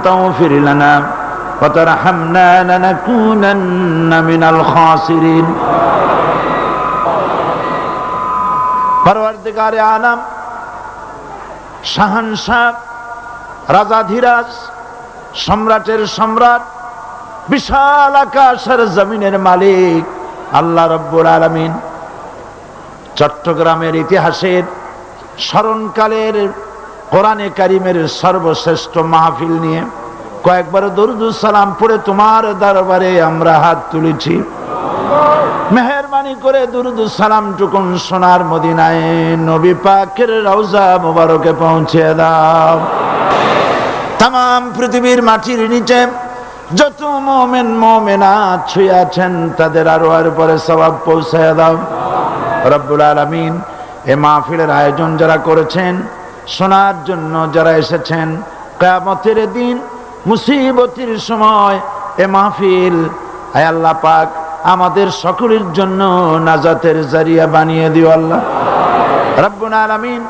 تغفر لنا وترحمنا لنكونن من الخاسرين পরওয়ারদিগারে আলম শাহানশাহ রাজাধিরাজ সম্রাটের সম্রাট বিশাল আকাশের জমিনের মালিক আল্লাহ রাব্বুল আলামিন চট্টগ্রামের ইতিহাসের স্মরণকালের কোরআনে কারিমের সর্বশ্রেষ্ঠ মাহফিল নিয়ে কয়েকবার দরুদ সালাম পড়ে তোমার দরবারে আমরা হাত তুলেছি। মেহেরবানি করে দরুদ সালাম টুকুন সোনার মদিনায় নবী পাকের রওজা মুবারকে পৌঁছে দাও। তাম পৃথিবীর মাটির নিচে যত মুমিন মুমিনাত শুয়ে আছেন তাদের আরওয়ার উপরে সওয়াব পৌঁছে দাও রব্বুল আলামিন। এই মাহফিলের আয়োজন যারা করেছেন, শোনার জন্য যারা এসেছেন, কিয়ামতের দিন মুসিবতের সময় এ মাহফিল আয় আল্লাহ পাক আমাদের সকলের জন্য নাজাতের জারিয়া বানিয়ে দিও আল্লাহ রব্বুল আলামিন।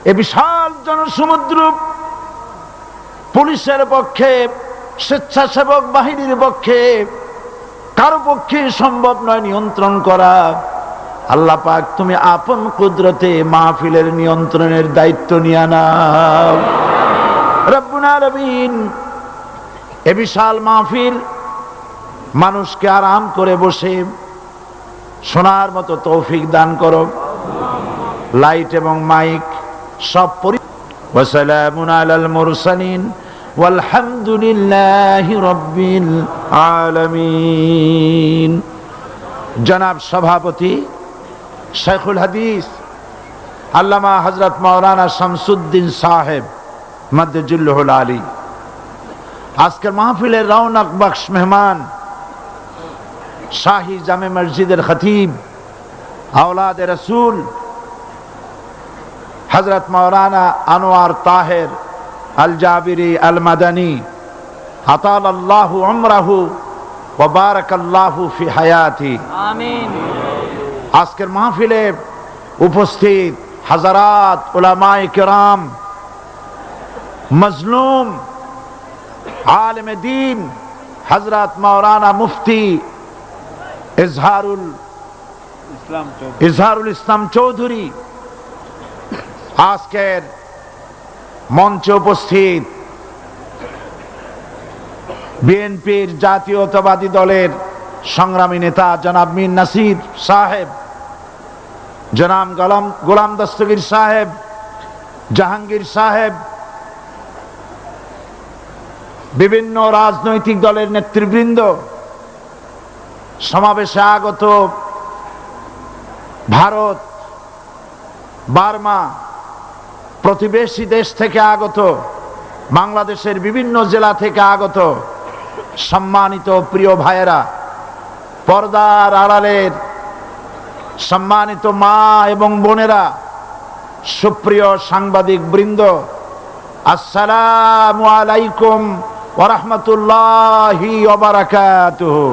এ বিশাল জনসমুদ্র পুলিশের পক্ষে, স্বেচ্ছাসেবক বাহিনীর পক্ষে কারো পক্ষে সম্ভব নয় নিয়ন্ত্রণ করা। আল্লাহ পাক তুমি আপন কুদরতে মাহফিলের নিয়ন্ত্রণের দায়িত্ব নিয়ে নাও রব্বুল আলামিন। এ বিশাল মাহফিল মানুষকে আরাম করে বসে শোনার মতো তৌফিক দান করো। লাইট এবং মাইক সব ওয়া সালামুন আলাল মুরসালিন ওয়ালহামদুলিল্লাহি রাব্বিল আলামিন। জনাব সভাপতি শেখুল হাদিস আল্লামা হযরত মাওলানা শামসুদ্দিন সাহেব মাদ্দাজিল্লাহুল আলী, আজকের মাহফিলের রৌনক বখশ মেহমান শাহী জামে মসজিদের খতিব আওলাদ রসুল হযরত মাওলানা আনোয়ার তাহের আল জাবিরি আল মাদানী আতালাল্লাহু উমরাহু ওয়া বারাকাল্লাহু ফি হায়াতি আমিন। আজকের মাহফিলে উপস্থিত হাজারাত উলামায়ে কেরাম, মজলুম আলেম দ্বীন হযরত মাওলানা মুফতি ইজহারুল ইসলাম চৌধুরী, আজকের মঞ্চে উপস্থিত বিএনপির জাতীয়তাবাদী দলের সংগ্রামী নেতা জনাব মীর নাসির সাহেব, জনাব গোলাম দস্তগীর সাহেব, জাহাঙ্গীর সাহেব, বিভিন্ন রাজনৈতিক দলের নেতৃবৃন্দ, সমাবেশে আগত ভারত, বার্মা, প্রতিবেশী দেশ থেকে আগত, বাংলাদেশের বিভিন্ন জেলা থেকে আগত সম্মানিত প্রিয় ভাইয়েরা, পর্দার আড়ালের সম্মানিত মা এবং বোনেরা, সুপ্রিয় সাংবাদিক বৃন্দ, আসসালামু আলাইকুম ওয়া রাহমাতুল্লাহি ওয়া বারাকাতুহু।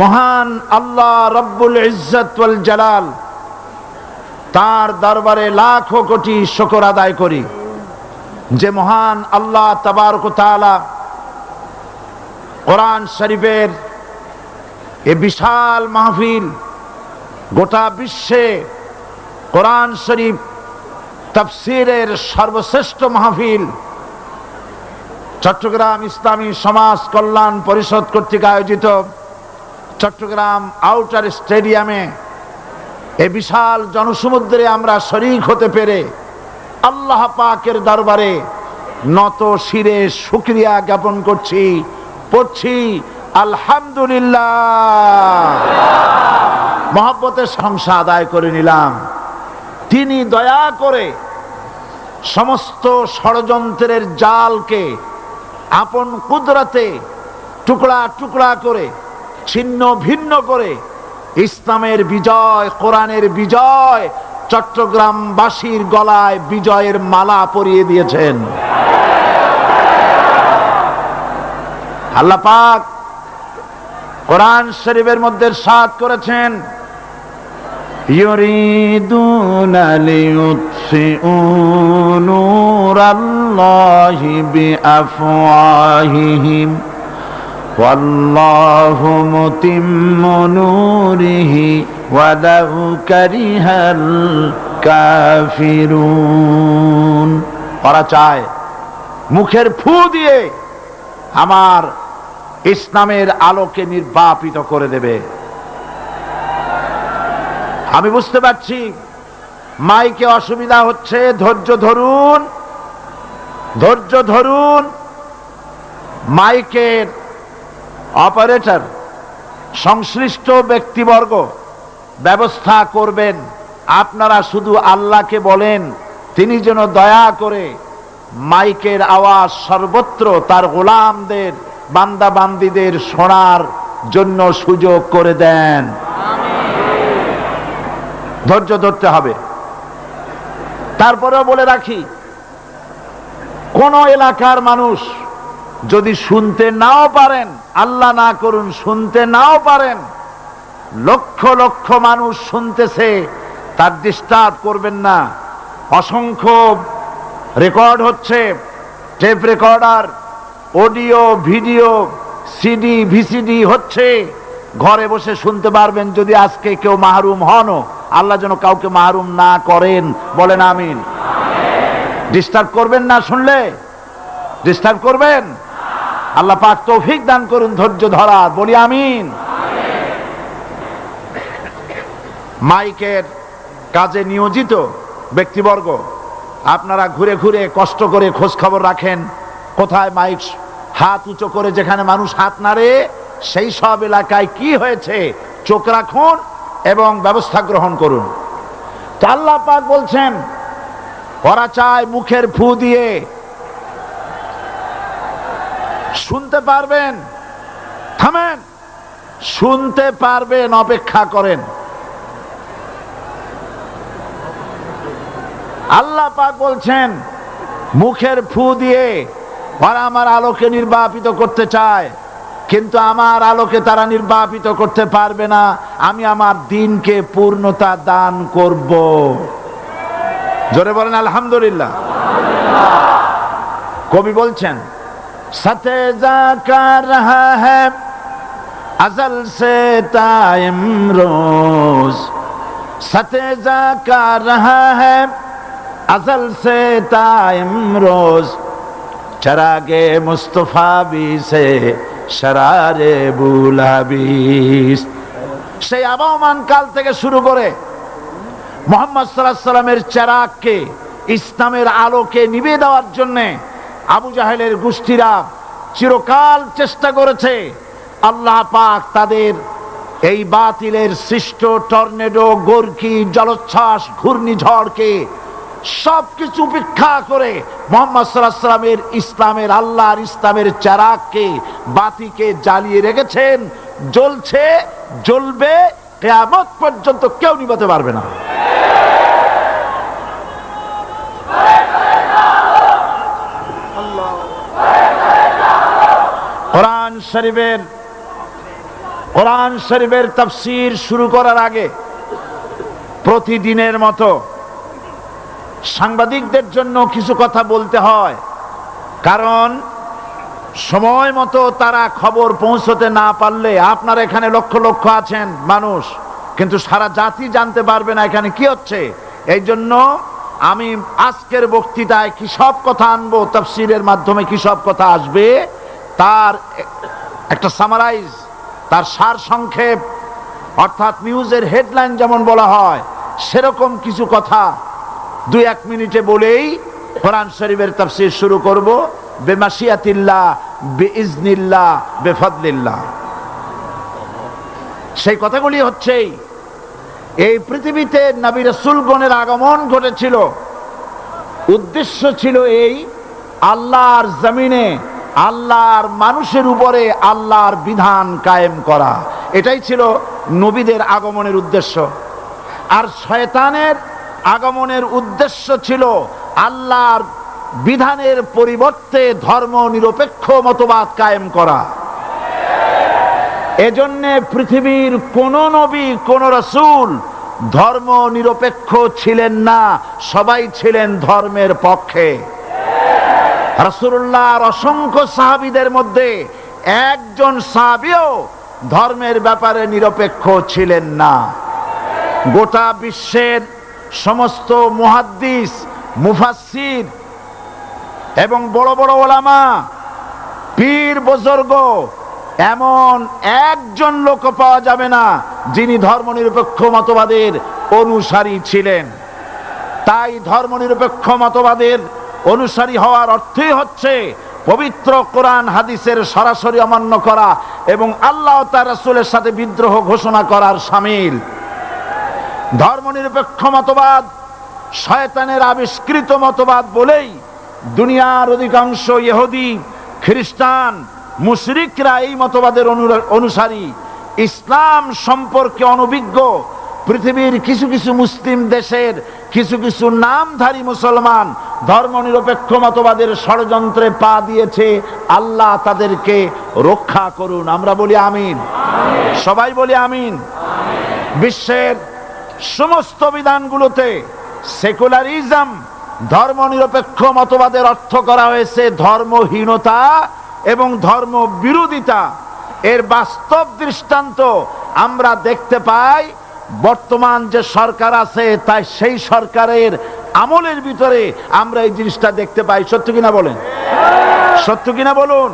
মহান আল্লাহ রব্বুল ইজ্জত ওয়াল জালাল তার দরবারে লাখো কোটি শুকর আদায় করি যে মহান আল্লাহ তাবারক ওয়া তাআলা কোরআন শরীফের এ বিশাল মাহফিল, গোটা বিশ্বে কোরআন শরীফ তাফসীরের সর্বশ্রেষ্ঠ মাহফিল চট্টগ্রাম ইসলামী সমাজ কল্যাণ পরিষদ কর্তৃক আয়োজিত চট্টগ্রাম আউটার স্টেডিয়ামে এ বিশাল জনসমুদ্রে আমরা শরীক হতে পেরে আল্লাহ পাকের দরবারে নত শিরে শুকরিয়া জ্ঞাপন করছি, পড়ছি আলহামদুলিল্লাহ। মহব্বতের সংসা আদায় করে নিলাম। তিনি দয়া করে সমস্ত ষড়যন্ত্রের জালকে আপন কুদরতে টুকরা টুকরা করে ছিন্ন ভিন্ন করে ইসলামের বিজয়, কোরআনের বিজয় চট্টগ্রামবাসীর গলায় বিজয়ের মালা পরিয়ে দিয়েছেন। আল্লাহ পাক কোরআন শরীফের মধ্যে ইরশাদ করেছেন, ইউরিদুনা লিইউতফিউ নূরাল্লাহি বিআফওয়াহিহিম ওয়াল্লাহু মুতিম্মু নূরিহি ওয়ালাউ কারিহাল কাফিরুন। ওরা চায় মুখের ফু দিয়ে আমার ইসলামের আলোকে নির্বাপিত করে দেবে। আমি বুঝতে পারছি মাইকে অসুবিধা হচ্ছে, ধৈর্য ধরুন, ধৈর্য ধরুন। মাইকের অপারেটর, সংশ্লিষ্ট ব্যক্তিবর্গ ব্যবস্থা করবেন। আপনারা শুধু আল্লাহকে বলেন তিনি যেন দয়া করে মাইকের আওয়াজ সর্বত্র তার গোলামদের, বান্দা বান্দীদের শোনার জন্য সুযোগ করে দেন। ধৈর্য ধরতে হবে। তারপরেও বলে রাখি, কোন এলাকার মানুষ যদি শুনতে নাও পারেন, আল্লাহ না করুন শুনতে নাও পারেন, লক্ষ লক্ষ মানুষ শুনতেছে, তার ডিস্টার্ব করবেন না। অসংখ্য রেকর্ড হচ্ছে, tape recorder, audio video, CD VCD হচ্ছে, ঘরে বসে শুনতে পারবেন। যদি আজকে কেউ মাহরুম হন, আল্লাহ যেন কাউকে মাহরুম না করেন, বলেন আমিন। ডিস্টার্ব করবেন না, শুনলে ডিস্টার্ব করবেন। আল্লাহ পাক তৌফিক দান করুন ধৈর্য ধরার, বলি আমিন। মাইকের কাজে নিয়োজিত ব্যক্তিবর্গ, আপনারা ঘুরে ঘুরে কষ্ট করে খোঁজ খবর রাখেন কোথায় মাইক হাত উঁচু করে, যেখানে মানুষ হাত নাড়ে সেই সব এলাকায় কি হয়েছে চোখ রাখুন এবং ব্যবস্থা গ্রহণ করুন। তো আল্লাহ পাক বলছেন ওরা চায় মুখের ফু দিয়ে শুনতে পারবেন। থামেন, শুনতে পারবেন, অপেক্ষা করেন। আল্লাহ পাক বলছেন মুখের ফু দিয়ে ওরা আমার আলোকে নির্বাপিত করতে চায়, কিন্তু আমার আলোকে তারা নির্বাপিত করতে পারবে না। আমি আমার দ্বীনকে পূর্ণতা দান করব। জোরে বলেন আলহামদুলিল্লাহ। কবি বলছেন সাথে জাকা রহা হ্যায় আজল সে তা ইমরোজ, সাথে জাকা রহা হ্যায় अज़ल से ता इमरोज, चरागे मुस्तफा भी से शरारे बुलाबिस। সেই আবহমান কাল থেকে শুরু করে মুহাম্মদ সাল্লাল্লাহু আলাইহি সাল্লামের চেরাগকে, ইসলামের আলোকে নিভিয়ে দেওয়ার জন্য আবু জাহেলের গোষ্ঠীরা চিরকাল চেষ্টা করেছে। আল্লাহ পাক তাদের এই বাতিলের সৃষ্ট টর্নেডো, গর্কি, জলোচ্ছ্বাস, ঘূর্ণিঝড়কে সবকিছু উপেক্ষা করে মুহাম্মদ সাল্লাল্লাহু আলাইহি সাল্লামের ইসলামের, আল্লাহর ইসলামের চেরাগকে, বাতিকে জ্বালিয়ে রেখেছেন। জ্বলছে, জ্বলবে, কিয়ামত পর্যন্ত কেউ নিভাতে পারবে না। কোরআন শরীফের তাফসীর শুরু করার আগে প্রতিদিনের মতো সাংবাদিকদের জন্য কিছু কথা বলতে হয়, কারণ সময় মতো তারা খবর পৌঁছতে না পারলে, আপনারা এখানে লক্ষ লক্ষ আছেন মানুষ, কিন্তু সারা জাতি জানতে পারবে না এখানে কি হচ্ছে। এই জন্য আমি আজকের বক্তৃতায় কি সব কথা আনবো, তাফসীরের মাধ্যমে কি সব কথা আসবে, তার একটা সামারাইজ, তার সার সংক্ষেপ, অর্থাৎ নিউজের হেডলাইন যেমন বলা হয় সেরকম কিছু কথা 2-1 মিনিটে বলেই কোরআন শরীফের তাফসীর শুরু করব। বেমাশিয়াতিল্লাহ, বিইজনিল্লাহ, বেফাদলিল্লাহ। সেই কথাগুলি হচ্ছে এই পৃথিবীতে নবী রাসূলগণের আগমন ঘটেছিল, উদ্দেশ্য ছিল এই আল্লাহর জমিনে আল্লাহর মানুষের উপরে আল্লাহর বিধান কায়েম করা। এটাই ছিল নবীদের আগমনের উদ্দেশ্য। আর শয়তানের আগমনের উদ্দেশ্য ছিল আল্লাহর বিধানের পরিবর্তে ধর্ম নিরপেক্ষ মতবাদ কায়েম করা। এজন্য পৃথিবীর কোন নবী, কোন রাসূল ধর্ম নিরপেক্ষ ছিলেন না, সবাই ছিলেন ধর্মের পক্ষে। রাসূলুল্লাহর অসংখ্য সাহাবীদের মধ্যে একজন সাহাবীও ধর্মের ব্যাপারে নিরপেক্ষ ছিলেন না। গোটা বিশ্বের সমস্ত মুহাদ্দিস, মুফাসসির এবং বড় বড় ওলামা, পীর বুজুর্গ, এমন একজন লোক পাওয়া যাবে না যিনি ধর্মনিরপেক্ষ মতবাদের অনুসারী ছিলেন। তাই ধর্মনিরপেক্ষ মতবাদের অনুসারী হওয়ার অর্থই হচ্ছে পবিত্র কোরআন হাদিসের সরাসরি অমান্য করা এবং আল্লাহ ও তার রাসূলের সাথে বিদ্রোহ ঘোষণা করার শামিল। ধর্মনিরপেক্ষ মতবাদ শয়তানের আবিষ্কৃত মতবাদ বলেই দুনিয়ার অধিকাংশ ইহুদি, খ্রিস্টান, মুশরিকরা এই মতবাদের অনুসারী। ইসলাম সম্পর্কে অনভিজ্ঞ পৃথিবীর কিছু কিছু মুসলিম দেশের কিছু কিছু নামধারী মুসলমান ধর্মনিরপেক্ষ মতবাদের ষড়যন্ত্রে পা দিয়েছে। আল্লাহ তাদেরকে রক্ষা করুন। আমরা বলি আমিন। সবাই বলি আমিন। বিশ্বের সমস্ত বিধানগুলোতে সেকুলারিজম, ধর্মনিরপেক্ষ মতবাদের অর্থ করা হয়েছে ধর্মহীনতা এবং ধর্ম বিরোধিতা। এর বাস্তব দৃষ্টান্ত আমরা দেখতে পাই বর্তমান যে সরকার আছে, তাই সেই সরকারের আমলের ভিতরে আমরা এই জিনিসটা দেখতে পাই। সত্য কিনা বলেন? সত্য কিনা বলুন?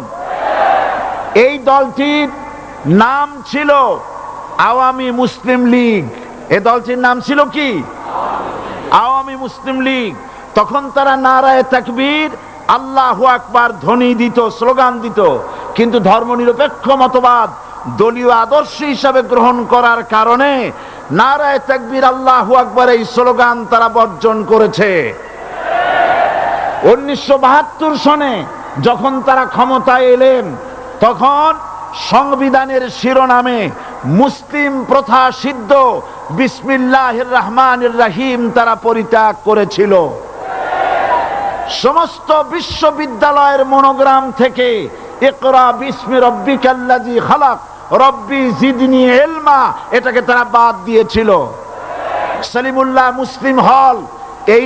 এই দলটির নাম ছিল আওয়ামী মুসলিম লীগ। এই দলটির নাম ছিল কি? আওয়ামী মুসলিম লীগ। তখন তারা নারায়ে তাকবীর, আল্লাহু আকবার ধ্বনি দিত, স্লোগান দিত। কিন্তু ধর্মনিরপেক্ষ মতবাদ দলীয় আদর্শ হিসাবে গ্রহণ করার কারণে নারায়ে তাকবীর, আল্লাহু আকবার এই স্লোগান তারা বর্জন করেছে। 1972 সনে যখন তারা ক্ষমতায় এলেন, তখন সংবিধানের শিরোনামে মুসলিম প্রথা সিদ্ধ বিসমিল্লাহির রহমানির রহিম তারা পরিত্যাগ করেছিল। সমস্ত বিশ্ববিদ্যালয়ের মনোগ্রাম থেকে ইকরা বিসমি রব্বিকাল্লাযী খালাক, রব্বি জিদনি ইলমা, এটাকে তারা বাদ দিয়েছিল। সলিমুল্লাহ মুসলিম হল, এই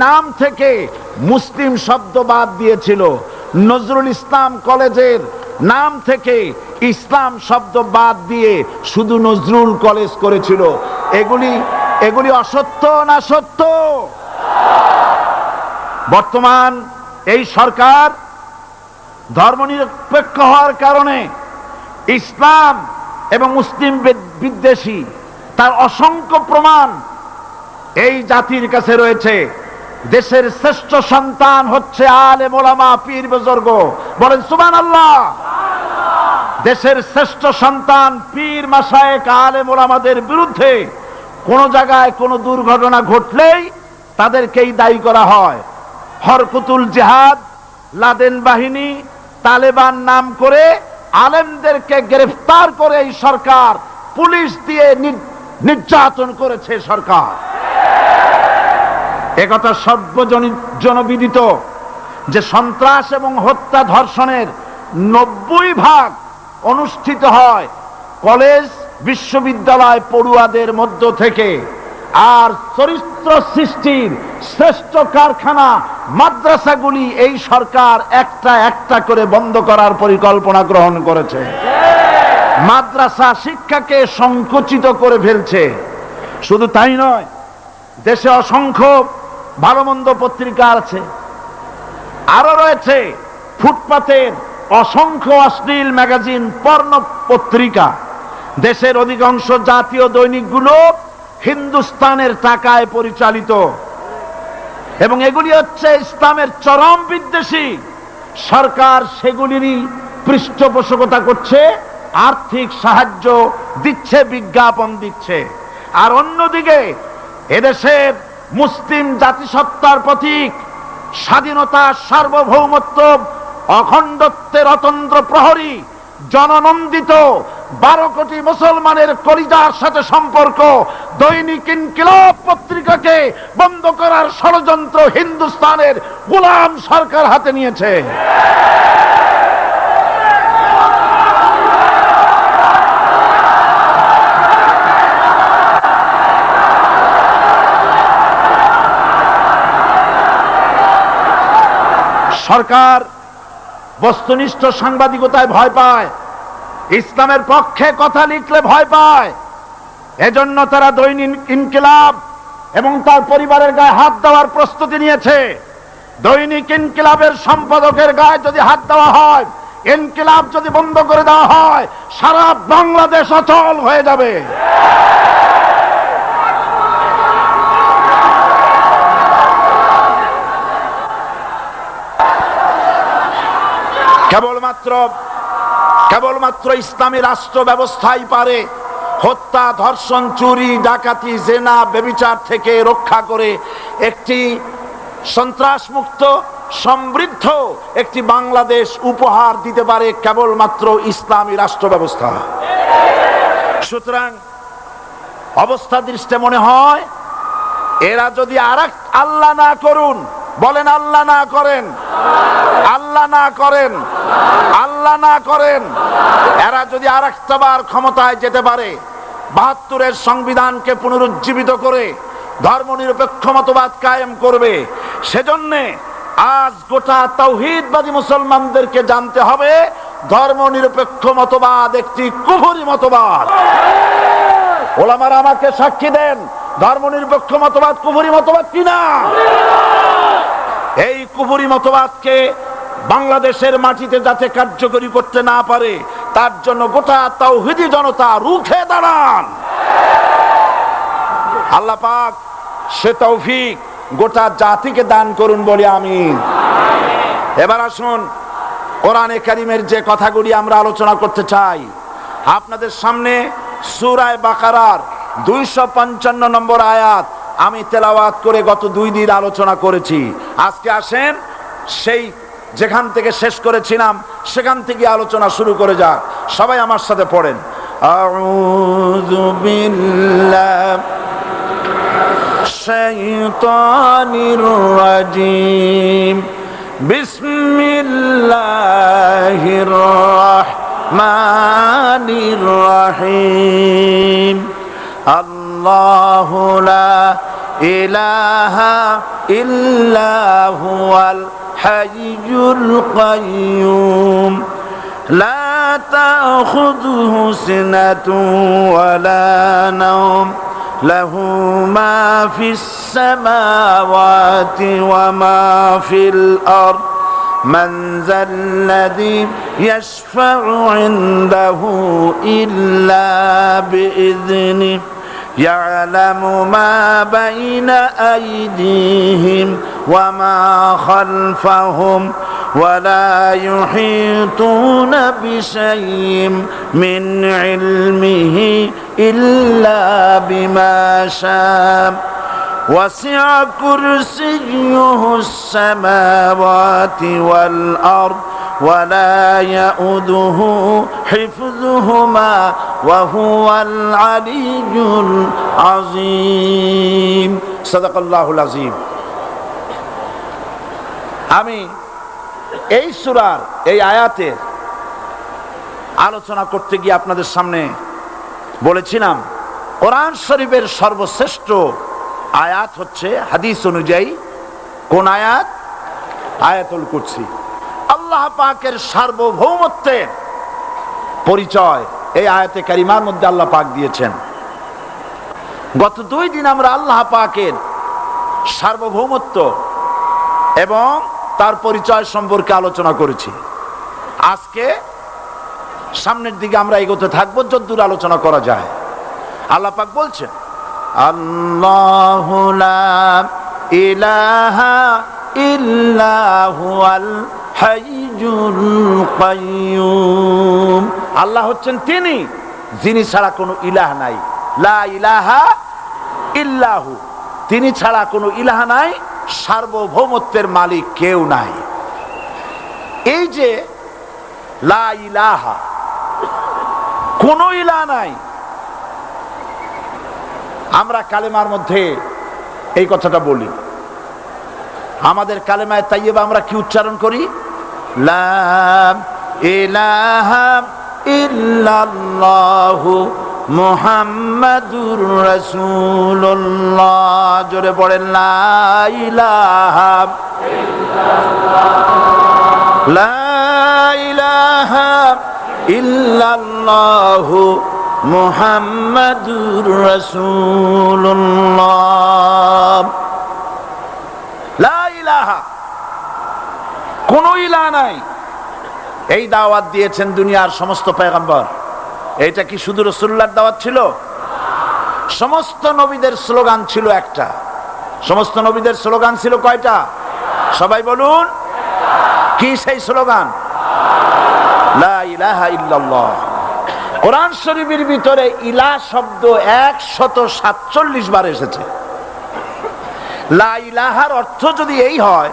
নাম থেকে মুসলিম শব্দ বাদ দিয়েছিল। নজরুল ইসলাম কলেজের নাম থেকে ইসলাম শব্দ বাদ দিয়ে শুধু নজরুল কলেজ করেছিল। এগুলি অসত্য না সত্য? বর্তমান এই সরকার ধর্মনিরপেক্ষ হওয়ার কারণে ইসলাম এবং মুসলিম বিদ্বেষী, তার অসংখ্য প্রমাণ এই জাতির কাছে রয়েছে। দেশের শ্রেষ্ঠ সন্তান হচ্ছে আলেম ওলামা, পীর বুজুর্গ। বলেন সুবহানাল্লাহ। দেশের শ্রেষ্ঠ সন্তান পীর মাশায়েখ আলেম ওলামাদের বিরুদ্ধে কোন জায়গায় কোন দুর্ঘটনা ঘটলেই তাদেরকেই দায়ী করা হয়। হরকুতুল জিহাদ, লাদেন বাহিনী, তালেবান নাম করে আলেমদেরকে গ্রেফতার করে এই সরকার পুলিশ দিয়ে নির্যাতন করেছে সরকার। একথা সর্বজনবিদিত যে সন্ত্রাস এবং হত্যা ধর্ষণের 90% অনুষ্ঠিত হয় কলেজ বিশ্ববিদ্যালয় পড়ুয়াদের মধ্য থেকে। আর চরিত্র সৃষ্টির শ্রেষ্ঠ কারখানা মাদ্রাসাগুলি এই সরকার একটা একটা করে বন্ধ করার পরিকল্পনা গ্রহণ করেছে। মাদ্রাসা শিক্ষাকে সংকুচিত করে ফেলছে। শুধু তাই নয়, দেশে অসংখ্য ভালো মন্দ পত্রিকা আছে, আরো রয়েছে ফুটপাতের অসংখ্য অশ্লীল ম্যাগাজিন, পর্ণ পত্রিকা। দেশের অধিকাংশ জাতীয় দৈনিকগুলো হিন্দুস্তানের টাকায় পরিচালিত এবং এগুলি হচ্ছে ইসলামের চরম বিদ্বেষী। সরকার সেগুলিরই পৃষ্ঠপোষকতা করছে, আর্থিক সাহায্য দিচ্ছে, বিজ্ঞাপন দিচ্ছে। আর অন্যদিকে এদেশের মুসলিম জাতিসত্তার প্রতীক, স্বাধীনতা, সার্বভৌমত্ব, অখণ্ডত্বের অতন্দ্র প্রহরী, জননন্দিত 12 কোটি মুসলমানের কলিজার সাথে সম্পর্ক দৈনিক ইনকিলাব পত্রিকাকে বন্ধ করার ষড়যন্ত্র হিন্দুস্তানের গোলাম সরকার হাতে নিয়েছে। সরকার বস্তুনিষ্ঠ সাংবাদিকতায় ভয় পায়, ইসলামের পক্ষে কথা লিখলে ভয় পায়। এজন্য তারা দৈনিক ইনকিলাব এবং তার পরিবারের গায়ে হাত দেওয়ার প্রস্তুতি নিয়েছে। দৈনিক ইনকিলাবের সম্পাদকের গায়ে যদি হাত দেওয়া হয়, ইনকিলাব যদি বন্ধ করে দেওয়া হয়, সারা বাংলাদেশ অচল হয়ে যাবে। কেবলমাত্র ইসলামী রাষ্ট্র ব্যবস্থাই পারে হত্যা, ধর্ষণ, চুরি, ডাকাতি, জেনা, ব্যভিচার থেকে রক্ষা করে একটি সন্ত্রাসমুক্ত সমৃদ্ধ একটি বাংলাদেশ উপহার দিতে পারে কেবলমাত্র ইসলামী রাষ্ট্র ব্যবস্থা। সুতরাং অবস্থা দৃষ্টে মনে হয় এরা যদি আরেক আল্লাহ না করুন, বলেন আল্লাহ না করেন, আল্লাহ না করেন, আল্লাহ না করেন, এরা যদি আরেকটাবার ক্ষমতায় যেতে পারে, ৭২-এর সংবিধানকে পুনরুজ্জীবিত করে ধর্মনিরপেক্ষ মতবাদ কায়েম করবে, সেজন্যে আজ গোটা তাওহীদবাদী মুসলমানদেরকে জানতে হবে ধর্মনিরপেক্ষ মতবাদ একটি কুফরি মতবাদ। ওলামারা আমাকে সাক্ষী দেন, ধর্মনিরপেক্ষ মতবাদ কুফরি মতবাদ কিনা? এই কুফরি মতবাদকে বাংলাদেশের মাটিতে যাতে কার্যকরী করতে না পারে তার জন্য গোটা তাওহীদি জনতা রুখে দাঁড়ান। আল্লাহ পাক সে তৌফিক গোটা জাতিকে দান করুন বলি আমিন। এবার আসুন কোরআনে কারীমের যে কথাগুলি আমরা আলোচনা করতে চাই, আপনাদের সামনে সূরা বাকারার 255 নম্বর আয়াত আমি তেলাওয়াত করে গত 2 দিন আলোচনা করেছি। আজকে আসেন সেই যেখান থেকে শেষ করেছিলাম সেখান থেকে আলোচনা শুরু করে যাক। সবাই আমার সাথে পড়েন, আউযু বিল্লাহি শাইতানির রাজিম, বিসমিল্লাহির রাহমানির রাহিম। আল্লাহু লা ইলাহা ইল্লা হুয়াল হাইয়ুল কাইয়্যুম, লা তাখুযুহু সিনাতুন ওয়ালা নাওম, লাহু মা ফিস সামাওয়াতি ওয়া মা ফিল আরদ, মান যাল্লাযী ইয়াশফা'ু ইনদাহু ইল্লা বিইذনিহি, ইয়ালামু মা বাইনা আইদিহিম ওয়া মা খালফাহুম ওয়া লা ইউহিতুনা বিশাইইন মিন ইলমিহি ইল্লা বিমা শাআ, ওয়াসি'a কুরসিয়্যুহুস সামাওয়াতি ওয়াল আরদ ওয়া লা ইয়াউদুহু হিফযুহুমা ওয়া হুয়াল আলিয়্যুল আযীম। সাদাকাল্লাহুল আযীম। আমি এই সূরার এই আয়াতের আলোচনা করতে গিয়ে আপনাদের সামনে বলেছিলাম কোরআন শরীফের সর্বশ্রেষ্ঠ আয়াত হচ্ছে হাদিস অনুযায়ী কোন আয়াত? আয়াতুল কুরসি। আল্লাহ পাকের সার্বভৌমত্বের পরিচয় এই আয়াতে কারিমার মধ্যে আল্লাহ পাক দিয়েছেন। গত 2 দিন আমরা আল্লাহ পাকের সার্বভৌমত্ব এবং তার পরিচয় সম্পর্কে আলোচনা করেছি। আজকে সামনের দিকে আমরা এগোতে থাকবো যতদূর আলোচনা করা যায়। আল্লাহ পাক বলছেন, আল্লাহু লা ইলাহা ইল্লা হুয়াল হাইয়ুল কাইয়্যুম। আল্লাহ হচ্ছেন তিনি যিনি ছাড়া কোনো ইলাহ নাই। লা ইলাহা ইল্লাহু, তিনি ছাড়া কোনো ইলাহ নাই, সার্বভৌমত্বের মালিক কেউ নাই। এই যে লা ইলাহা, কোনো ইলাহ নাই, আমরা কালেমার মধ্যে এই কথাটা বলি। আমাদের কালেমায়ে তাইয়্যিবা আমরা কি উচ্চারণ করি? লা ইলাহা ইল্লাল্লাহু মুহাম্মাদুর রাসূলুল্লাহ। জোরে পড়েন, লা ইলাহা ইল্লাল্লাহ লা ইলাহা ইল্লাল্লাহু মুহাম্মাদুর রাসূলুল্লাহ। লা ইলাহা, কোন ইলাহ নাই, এই দাওয়াত দিয়েছেন দুনিয়ার সমস্ত পয়গম্বর। এটা কি শুধু রাসূলুল্লাহর দাওয়াত ছিল? সমস্ত নবীদের স্লোগান ছিল একটা। সমস্ত নবীদের স্লোগান ছিল কয়টা? সবাই বলুন, কি সেই স্লোগান? লা ইলাহা ইল্লাল্লাহ। কোরআন শরীফের ভিতরে ইলাহ শব্দ 147 বার এসেছে। লা ইলাহার অর্থ যদি এই হয়,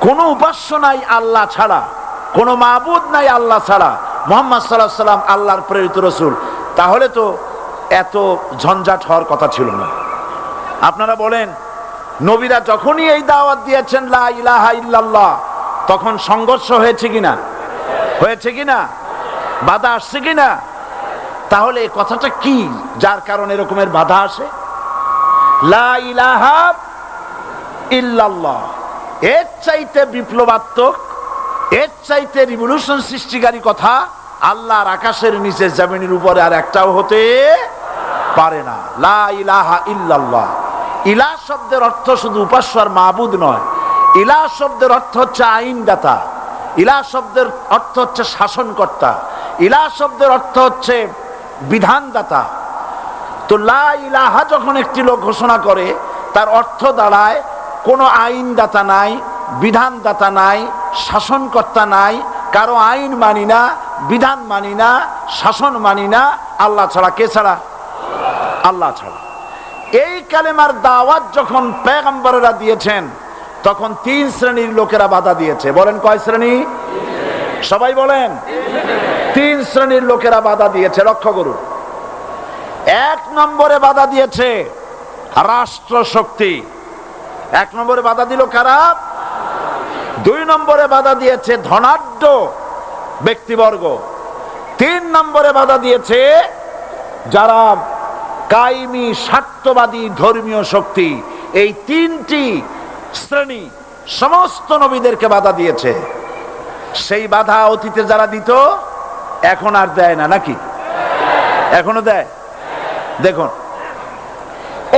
কোন উপাস্য নাই আল্লাহ ছাড়া, কোন মাবুদ নাই আল্লাহ ছাড়া, মুহাম্মদ সাল্লাল্লাহু আলাইহি সাল্লাম আল্লাহর প্রেরিত রাসূল, তাহলে তো এত ঝঞ্ঝাট হওয়ার কথা ছিল না। আপনারা বলেন, নবীরা যখনই এই দাওয়াত দিয়েছেন লা ইলাহা ইল্লাল্লাহ, তখন সংঘর্ষ হয়েছে কিনা? হয়েছে কিনা? বাধা আসছে কিনা? তাহলে এই কথাটা কি, যার কারণে এরকমের বাধা আসে? লা ইলাহা ইল্লাল্লাহ, এর চাইতে বিপ্লবাত্মক, এর চাইতে রিভলিউশন সৃষ্টিকারী কথা আল্লাহর আকাশের নিচে জমিনের উপরে আর একটাও হতে পারে না। লা ইলাহা ইল্লাল্লাহ। ইলাহ শব্দের অর্থ শুধু উপাস্য আর মাবুদ নয়। ইলাহ শব্দের অর্থ হচ্ছে আইনদাতা, ইলাহ শব্দের অর্থ হচ্ছে শাসনকর্তা, ইলাহ শব্দের অর্থ হচ্ছে বিধানদাতা। তো লা ইলাহা যখন একটি লোক ঘোষণা করে, তার অর্থ দাঁড়ায় কোনো আইনদাতা নাই, বিধানদাতা নাই, শাসনকর্তা নাই, কারো আইন মানি না, বিধান মানি না, শাসন মানি না, আল্লাহ ছাড়া। কে ছাড়া? আল্লাহ ছাড়া। এই কালেমার দাওয়াত যখন পয়গম্বরেরা দিয়েছেন, তখন 3 শ্রেণীর লোকেরা বাধা দিয়েছে। বলেন কয় শ্রেণী? সবাই বলেন। 3 শ্রেণীর লোকেরা বাধা দিয়েছে। লক্ষ্য করুন। 1 নম্বরে বাধা দিয়েছে রাষ্ট্র শক্তি। 1 নম্বরে বাধা দিল কারা? 2 নম্বরে বাধা দিয়েছে ধনাঢ্য ব্যক্তিবর্গ। 3 নম্বরে বাধা দিয়েছে যারা কায়েমি স্বার্থবাদী ধর্মীয় শক্তি। এই 3টি শ্রেণী সমস্ত নবীদেরকে বাধা দিয়েছে। সেই বাধা অতীতে যারা দিত, এখন আর দেয় না নাকি? এখনো দেয়। দেখুন,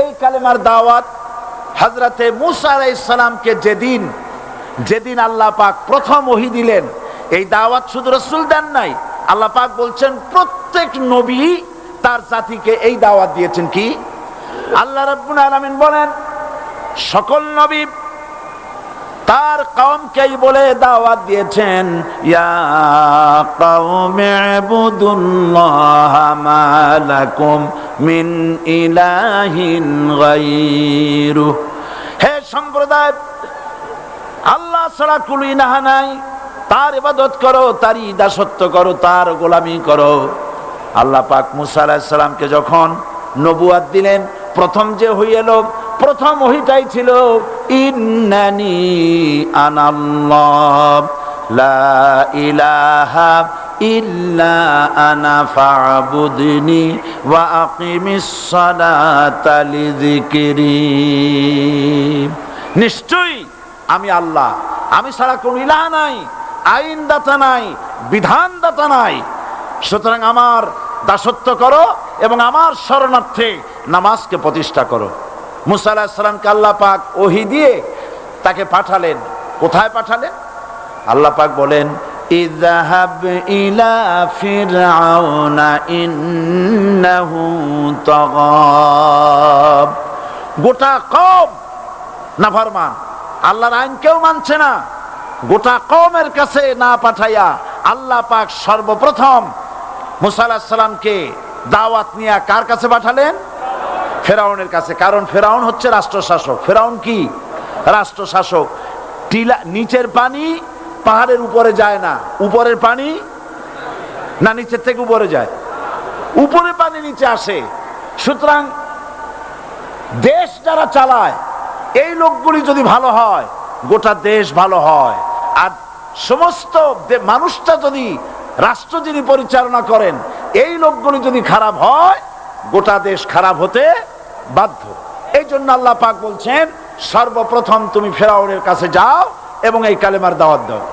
এই কালেমার দাওয়াত হযরতে মূসা আলাইহিস সালামকে যেদিন আল্লাহ পাক প্রথম ওহী দিলেন, এই দাওয়াত শুধু রাসূল দেন নাই, আল্লাহ পাক বলছেন প্রত্যেক নবী তার জাতিকে এই দাওয়াত দিয়েছেন। কি? আল্লাহ রাব্বুল আলামিন বলেন, সকল নবী তার কওমকেই বলে দাওয়াত দিয়েছেন, ইয়া কওমি ইবুদুল্লাহা মা লাকুম মিন ইলাহিন গায়রু। হে সম্প্রদায়, আল্লাহ ছাড়া কোন ইলাহ নাই, তার ইবাদত করো, তারই দাসত্ব করো, তার গোলামি করো। আল্লাহ পাক মূসা আলাইহিস সালামকে যখন নবুয়ত দিলেন, প্রথম যে ওহী এলো, প্রথম ওহীটাই ছিল ইন্নানি আনাল্লাহ লা ইলাহা ইল্লা আনা ফা'বুদনি ওয়া আকিমিস সালাতা লিযিকরি। নিশ্চয়ই আমি আল্লাহ, আমি ছাড়া কোন ইলাহ নাই, আইনদাতা নাই, বিধানদাতা নাই। সুতরাং আমার দাসত্ব করো এবং আমার শরণার্থে নামাজকে প্রতিষ্ঠা করো। মূসা আলাইহিস সালামকে আল্লাহ পাক ওহী দিয়ে তাকে পাঠালেন। কোথায় পাঠালেন? আল্লাহ পাক বলেন, ইযহাব ইলা ফিরআউনা ইন্নাহু তাগা। গোটা কওম নাফরমান, আল্লাহর আইন কেউ মানছে না। গোটা কওমের কাছে না পাঠাইয়া আল্লাহ পাক সর্বপ্রথম মূসা আলাইহিস সালামকে দাওয়াত নিয়ে কার কাছে পাঠালেন? ফেরাউনের কাছে। কারণ ফেরাউন হচ্ছে রাষ্ট্রশাসক। ফেরাউন কি? রাষ্ট্রশাসক। টিলা, নিচের পানি পাহাড়ের উপরে যায় না, উপরের পানি না নিচের থেকে উপরে যায়, উপরে পানি নিচে আসে। সুতরাং দেশ যারা চালায়, এই লোকগুলি যদি ভালো হয়, গোটা দেশ ভালো হয়। আর সমস্ত মানুষটা যদি, রাষ্ট্র যিনি পরিচালনা করেন, এই লোকগুলি যদি খারাপ হয়, গোটা দেশ খারাপ হতে বাধ্য। এই জন্য আল্লাহ পাক বলছেন, সর্বপ্রথম তুমি ফেরাউনের কাছে যাও এবং এই কালেমার দাওয়াত দাও।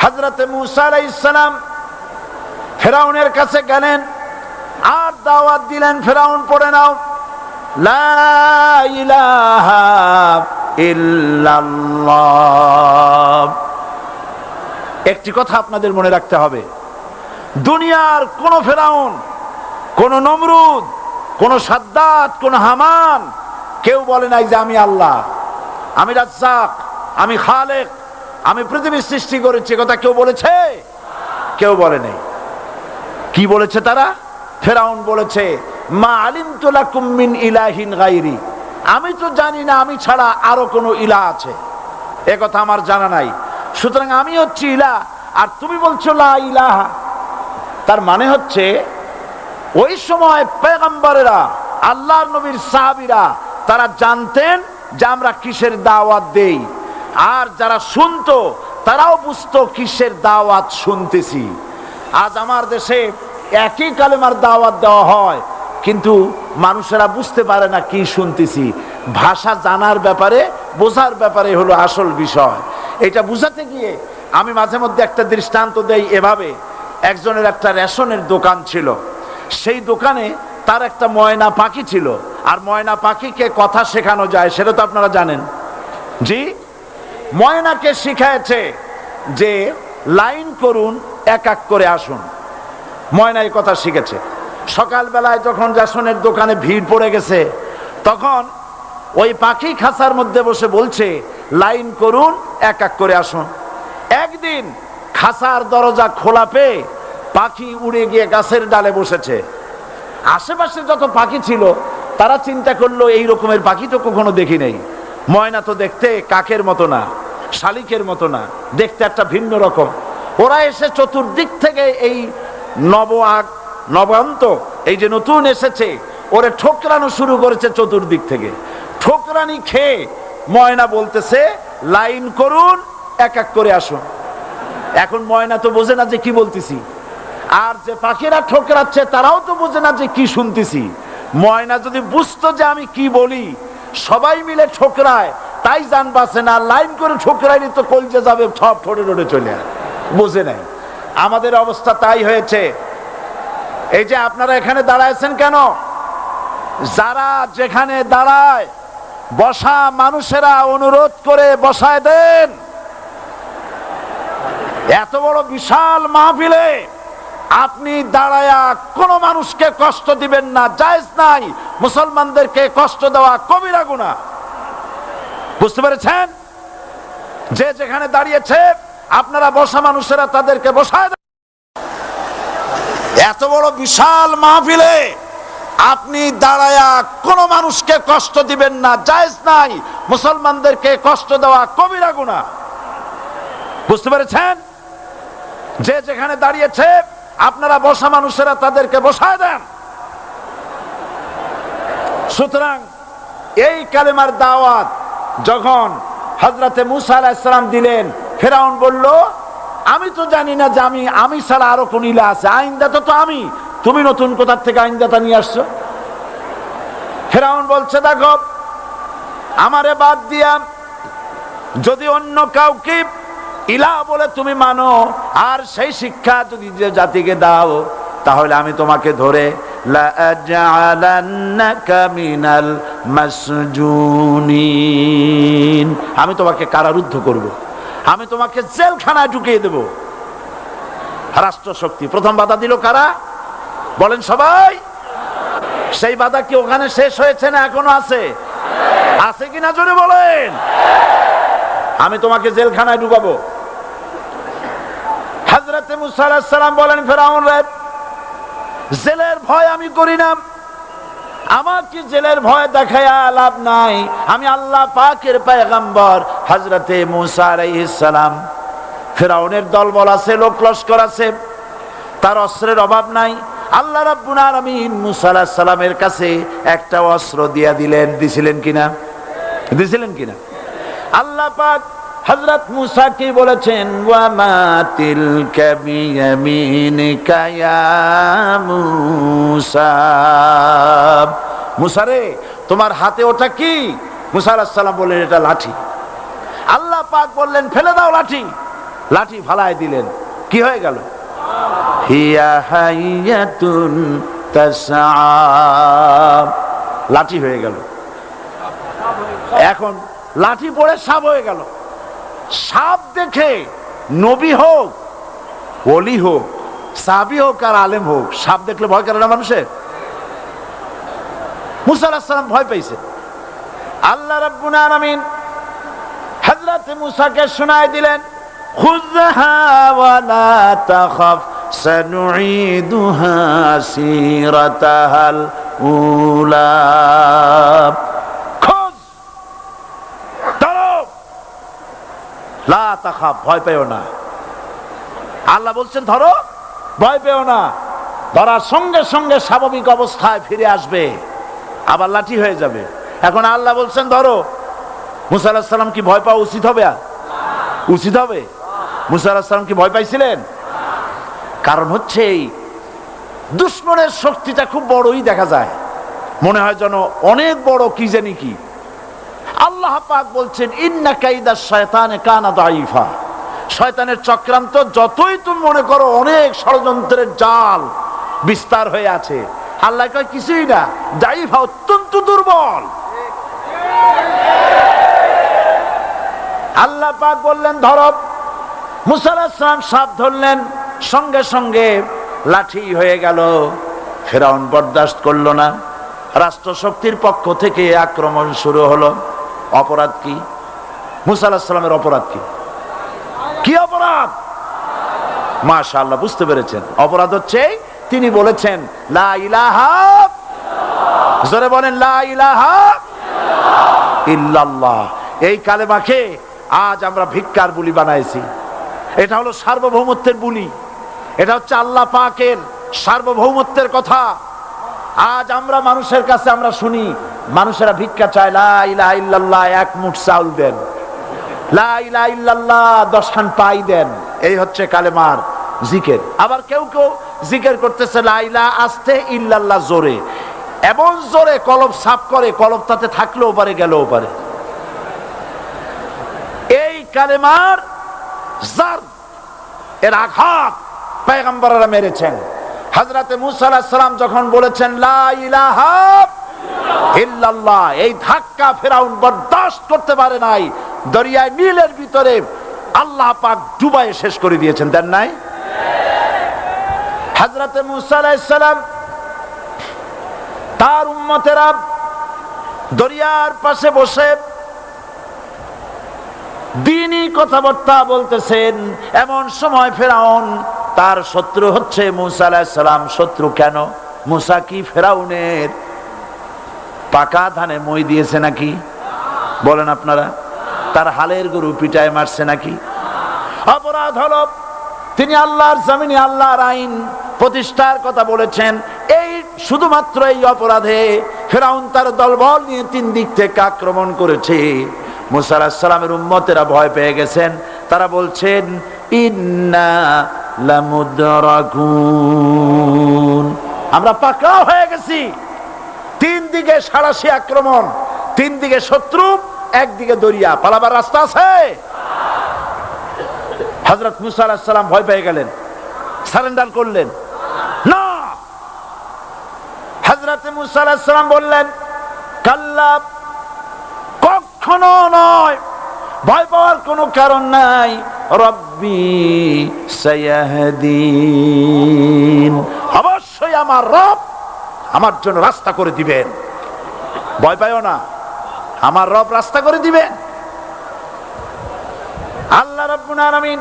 হযরতে মূসা আলাইহিস সালাম ফেরাউনের কাছে গেলেন আর দাওয়াত দিলেন, ফেরাউন পড়ে নাও লা ইলাহা ইল্লাল্লাহ। একটি কথা আপনাদের মনে রাখতে হবে, দুনিয়ার কোন ফেরাউন, কোন নমরুদ, কোন সাদ্দাত, কোন হামান কেউ বলে নাই যে আমি আল্লাহ, আমি রাজ্জাক, আমি খালেক, আমি পৃথিবীর সৃষ্টি করেছি। কথা কেউ বলেছে? কেউ বলে নাই। কি বলেছে তারা? ফেরাউন বলেছে মা আলিমতু লাকুম মিন ইলাহিন গায়রি, আমি তো জানি না আমি ছাড়া আরো কোনো ইলাহ আছে, এ কথা আমার জানা নাই, সুতরাং আমি হচ্ছি ইলাহ আর তুমি বলছো লা ইলাহা। তার মানে হচ্ছে ওই সময় পয়গম্বরেরা, আল্লাহর নবীর সাহাবীরা তারা জানতেন যে আমরা কিসের দাওয়াত দেই, আর যারা শুনতো তারাও বুঝতো কিসের দাওয়াত শুনতেছি। আজ আমার দেশে একই কালেমার দাওয়াত দেওয়া হয়, কিন্তু মানুষেরা বুঝতে পারে না কি শুনতেছি। ভাষা জানার ব্যাপারে, বোঝার ব্যাপারে হলো আসল বিষয়। এটা বুঝাতে গিয়ে আমি মাঝে মধ্যে একটা দৃষ্টান্ত দেই এভাবে। একজনের একটা রেশনের দোকান ছিল, সেই দোকানে তার একটা ময়না পাখি ছিল, আর ময়না পাখিকে কথা শেখানো যায় সেটা তো আপনারা জানেন। জি, ময়নাকে শিখায়েছে যে লাইন করুন, এক এক করে আসুন। ময়না এই কথা শিখেছে। সকালবেলায় যখন রেশনের দোকানে ভিড় পড়ে গেছে, তখন ওই পাখি খাঁচার মধ্যে বসে বলছে লাইন করুন, এক এক করে আসুন। একদিন খাঁচার দরজা খোলা পেয়ে পাখি উড়ে গিয়ে গাছের ডালে বসেছে। আশেপাশে যত পাখি ছিল তারা চিন্তা করলো এই রকমের পাখি তো কখনো দেখি নেই। ময়না তো দেখতে কাকের মতো না, শালিকের মতো না, দেখতে একটা ভিন্ন রকম। ওরা এসে চতুর্দিক থেকে এই নবান্ত, এই যে নতুন এসেছে, ওরে ঠোকরানো শুরু করেছে চতুর্দিক থেকে। ঠোকরানি খেয়ে ময়না বলতেছে লাইন করুন, এক এক করে আসুন। এখন ময়না তো বোঝে না যে কি বলতেছি, আর যে পাখিরা ঠোকরাচ্ছে তারাও তো বোঝে না যে কি শুনতেছি। ময়না যদি বুঝতো যে আমি কি বলি, সবাই মিলে ঠোকরায়, তাই জান বাঁচে না। লাইন করে ঠোকরাইনি তো কলজে যাবে, সব ঠোঁটে ঠোঁটে চলে আসে, বোঝে নাই। আমাদের অবস্থা তাই হয়েছে। এই যে আপনারা এখানে দাঁড়াইছেন কেন? যারা যেখানে দাঁড়ায় বসা মানুষেরা অনুরোধ করে বসায় দেন। এত বড় বিশাল মাহফিলে আপনি দাঁড়ায়া কোন মানুষকে কষ্ট দিবেন না, জায়েজ নাই। মুসলমানদেরকে কষ্ট দেওয়া কবিরা গুনাহ। বুঝতে পেরেছেন? যে যেখানে দাঁড়িয়েছে আপনারা বসা মানুষেরা তাদেরকে বসায় দেন। এত বড় বিশাল মাহফিলে আপনি দাঁড়ায়া কোন মানুষকে কষ্ট দিবেন না, জায়েজ নাই। মুসলমানদেরকে কষ্ট দেওয়া কবিরা গুনাহ। বুঝতে পেরেছেন? যে যেখানে দাঁড়িয়েছে আপনারা বসা মানুষেরা তাদেরকে বসায় দেন। সুতরাং এই কালেমার দাওয়াত যখন হযরতে মূসা আলাইহিস সালাম দিলেন, ফেরাউন বলল আমি তো জানি না যে আমি ছাড়া আরো কোন ইলাহ আছে, আইনদাতা তো আমি, তুমি নতুন কোথা থেকে আইনদাতা নিয়ে আসছো? ফেরাউন বলছে দেখো, আমারে বাদ দিয়া যদি অন্য কাউকে ইলাহ বলে তুমি মানো, আর সেই শিক্ষা যদি যে জাতিকে দাও, তাহলে আমি তোমাকে ধরে লাআজআলান্নাকা মিনাল মাসজুনিন, আমি তোমাকে কারারুদ্ধ করব, আমি তোমাকে জেলখানায় ঢুকিয়ে দেব। রাষ্ট্রশক্তি প্রথম বাধা দিল কারা? বলেন সবাই। সেই বাধা কি ওখানে শেষ হয়েছে না এখনো আছে? আছে কিনা জোরে বলেন। আমি তোমাকে জেলখানায় ঢুকাবো। হযরতে মূসা আলাইহিস সালাম বলেন ফেরাউন রে, জেলের ভয় আমি করি না, আমার কি জেলের ভয় দেখায়া লাভ নাই। আমি আল্লাহ পাকের পয়গম্বর হযরতে মূসা আলাইহিস সালাম। ফেরাউনের দলবল আছে, লোক লস্কর আছে, তার অস্ত্রের অভাব নাই। আল্লাহ রাব্বুল আলামিন মূসা আলাইহিস সালামের কাছে একটা অস্ত্র দিয়া দিলেন। দিছিলেন কিনা? দিছিলেন কিনা? আল্লাহ পাক হযরত মূসা কি বলেছেন? ওয়া মা তিলকা বিয়ামিনিকা ইয়া মূসা, মূসা রে তোমার হাতে ওটা কি? মূসা আলাইহিস সালাম বললেন এটা লাঠি। আল্লাহ পাক বললেন ফেলে দাও লাঠি। লাঠি ফালায় দিলেন, কি হয়ে গেল? হিয়া হাইয়াতুন তাসআ, লাঠি হয়ে গেল। এখন লাঠি পড়ে সাপ হয়ে গেল। সাপ দেখে নবী হোক, ওলি হোক, সাহাবী হোক আর আলেম হোক, সাপ দেখলে ভয় করে না মানুষের? মুসা আলাইহিস সালাম ভয় পাইছে। আল্লাহ রাব্বুল আলামিন হযরত মুসাকে শোনায় দিলেন, খুযহা ওয়া লা তাখাফ সানুঈদুহা সিরাতাহাল উলা, খোঁজ, ধরো, লা তাখাফ, ভয় পেও না। আল্লাহ বলছেন ধরো, ভয় পেও না। ধরার সঙ্গে সঙ্গে স্বাভাবিক অবস্থায় ফিরে আসবে, আবার লাঠি হয়ে যাবে। এখন আল্লাহ বলছেন ধরো, মুসা আলাইহিস সালাম কি ভয় পাওয়া উচিত হবে? উচিত হবে? মুসা আলাইহিস সালাম কি ভয় পাইছিলেন? কারণ হচ্ছে এই দুশমনের শক্তিটা খুব বড়ই দেখা যায়, মনে হয় যেন অনেক বড়, কি জানি কি। আল্লাহ পাক বলছেন ইন্না কাইদাশ শায়তানে কানা দাঈফা, শয়তানের চক্রান্ত যতই তুমি মনে করো অনেক ষড়যন্ত্রের জাল বিস্তার হয়ে আছে, আল্লাহ কয় কিছুই না, দাঈফা, অত্যন্ত দুর্বল। আল্লাহ পাক বললেন ধরো, মুসা আলাইহিস সালাম সাপ ধরলেন, সঙ্গে সঙ্গে লাঠি হয়ে গেল। ফিরআউন বরদাস্ত করলো না, রাষ্ট্রশক্তির পক্ষ থেকে আক্রমণ শুরু হলো। অপরাধ কি? মুসা আলাইহিস সালামের অপরাধ কি? কি অপরাধ? মাশাআল্লাহ, বুঝতে পেরেছেন। অপরাধ হচ্ছে তিনি বলেছেন লা ইলাহা, জোরে বলেন লা ইলাহা ইল্লাল্লাহ। এই কালেমাকে আজ আমরা ভিক্ষার বুলি বানাইছি। এটা হলো সার্বভৌমত্বের বুলি, এটা হচ্ছে আল্লাহ পাকের সার্বভৌমত্বের কথা। আজ আমরা মানুষের কাছে আমরা শুনি, মানুষেরা ভিক্ষা চায়, লা ইলাহা ইল্লাল্লাহ, এক মুঠ চাউল দেন, লা ইলাহা ইল্লাল্লাহ 10 খান পাই দেন। এই হচ্ছে কালেমার জিকির। আবার কেউ কেউ জিকির করতেছে লা ইলাহা আস্তে, ইল্লাল্লাহ জোরে, এমন জোরে কলব সাফ করে, কলব তাতে থাকলেও পারে, গেলেও পারে। এই কালেমার জার, এর আঘাত পয়গম্বররা মেরেছেন। হযরতে মুসা আলাইহিস সালাম যখন বলেছেন লা ইলাহা ইল্লাল্লাহ, এই ধাক্কা ফিরআউন বরদাস্ত করতে পারে নাই। দরিয়ায় নীলের ভিতরে আল্লাহ পাক ডুবাইয়ে শেষ করে দিয়েছেন, দেন নাই? হযরতে মুসা আলাইহিস সালাম তার উম্মতেরা দরিয়ার পাশে বসে দ্বীনি কথাবার্তা বলতেছেন। এমন সময় ফিরআউন, তার শত্রু হচ্ছে মুসা আলাইহিস সালাম। শত্রু কেন? মুসা কি ফিরআউনের পাকা ধানে মই দিয়েছে নাকি? বলেন আপনারা। তার হালের গরু পিটায় মারছে নাকি? অপরাধ হলো তিনি আল্লাহর জমিনে আল্লাহর আইন প্রতিষ্ঠার কথা বলেছেন। এই শুধুমাত্র এই অপরাধে ফিরআউন তার দলবল নিয়ে 3 দিক থেকে আক্রমণ করেছে। মুসা আলাইহিস সালামের উম্মতেরা ভয় পেয়ে গেছেন। তারা বলছেন ইন্না লামুদরাকুন, আমরা পাকড়াও হয়ে গেছি। 3 দিকে সাড়াশি আক্রমণ, 3 দিকে শত্রু, একদিকে দরিয়া, পালাবার রাস্তা আছে? হযরত মুসা আলাইহিস সালাম ভয় পেয়ে গেলেন, সারেন্ডার করলেন না। হযরত মুসা আলাইহিস সালাম বললেন কাল্লা, কখনো নয়, ভয় পাওয়ার কোনো কারণ নাই। রব্বি সায়াহদিন, অবশ্যই আমার রব আমার জন্য রাস্তা করে দিবেন। ভয় পাইও না, আমার রব রাস্তা করে দিবেন। আল্লাহ রাব্বুল আলামিন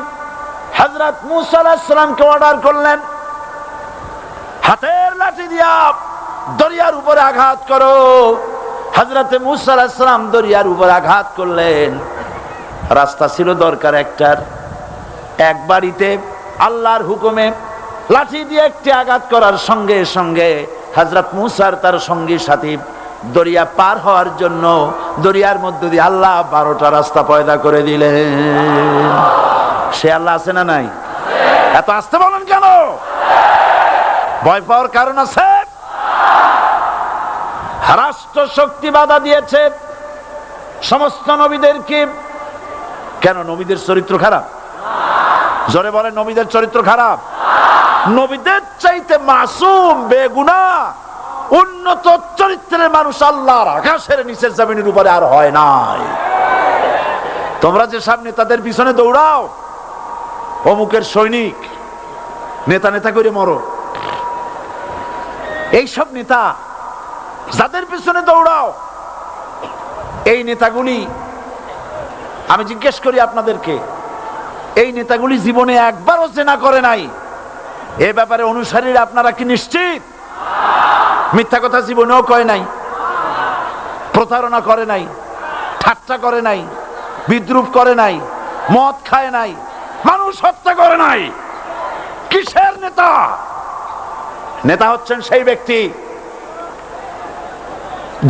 হযরত মুসা আলাইহিস সালামকে অর্ডার করলেন, হাতের লাঠি দিয়া দরিয়ার উপরে আঘাত করো। হযরত মুসা আলাইহিস সালাম দরিয়ার উপর আঘাত করলেন। রাস্তা ছিল দরকার একটার, এক বাড়িতে আল্লাহর হুকুমে লাঠি দিয়ে একটি আঘাত করার সঙ্গে সঙ্গে হযরত মুসার তার সঙ্গী সাথী দরিয়া পার হওয়ার জন্য দরিয়ার মধ্য দিয়ে আল্লাহ 12টা রাস্তা পয়দা করে দিলেন। সে আল্লাহ আছে না নাই? এত আসতে বলেন কেন? ভয় পাওয়ার কারণ আছে? রাষ্ট্র শক্তি বাধা দিয়েছে সমস্ত নবীদেরকে। কেন? নবীদের চরিত্র খারাপ? জোরে বলেন, নবীদের চরিত্র খারাপ? নবীদের চাইতে মাসুম বেগুনাহ উন্নত চরিত্রের মানুষ আল্লাহর আকাশের নিচের জমিনের উপরে আর হয় নাই। তোমরা যে সব নেতাদের পিছনে দৌড়াও, অমুকের সৈনিক, নেতা নেতা করে মরো, এইসব নেতা যাদের পিছনে দৌড়াও, এই নেতাগুলি, আমি জিজ্ঞেস করি আপনাদেরকে, এই নেতাগুলি জীবনে একবারও জেনা করে নাই, এ ব্যাপারে অনুসারীরা আপনারা কি নিশ্চিত? মিথ্যা কথা জীবনেও কয় নাই, প্রতারণা করে নাই, ঠাট্টা করে নাই, বিদ্রুপ করে নাই, মদ খায় নাই, মানুষ হত্যা করে নাই। কিসের নেতা? নেতা হচ্ছেন সেই ব্যক্তি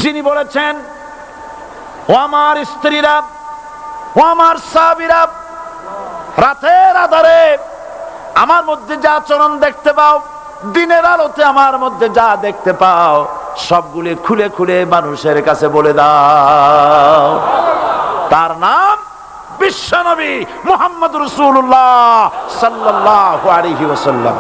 যিনি বলেছেন, ও আমার স্ত্রীরা, ও আমার সাহাবীরা, রাতের আধারে আমার মধ্যে যা আচরণ দেখতে পাও, দিনের আলোতে আমার মধ্যে যা দেখতে পাও, সবগুলি খুলে খুলে মানুষের কাছে বলে দাও। তার নাম বিশ্বনবী মুহাম্মদ রাসূলুল্লাহ সাল্লাল্লাহু আলাইহি ওয়াসাল্লাম।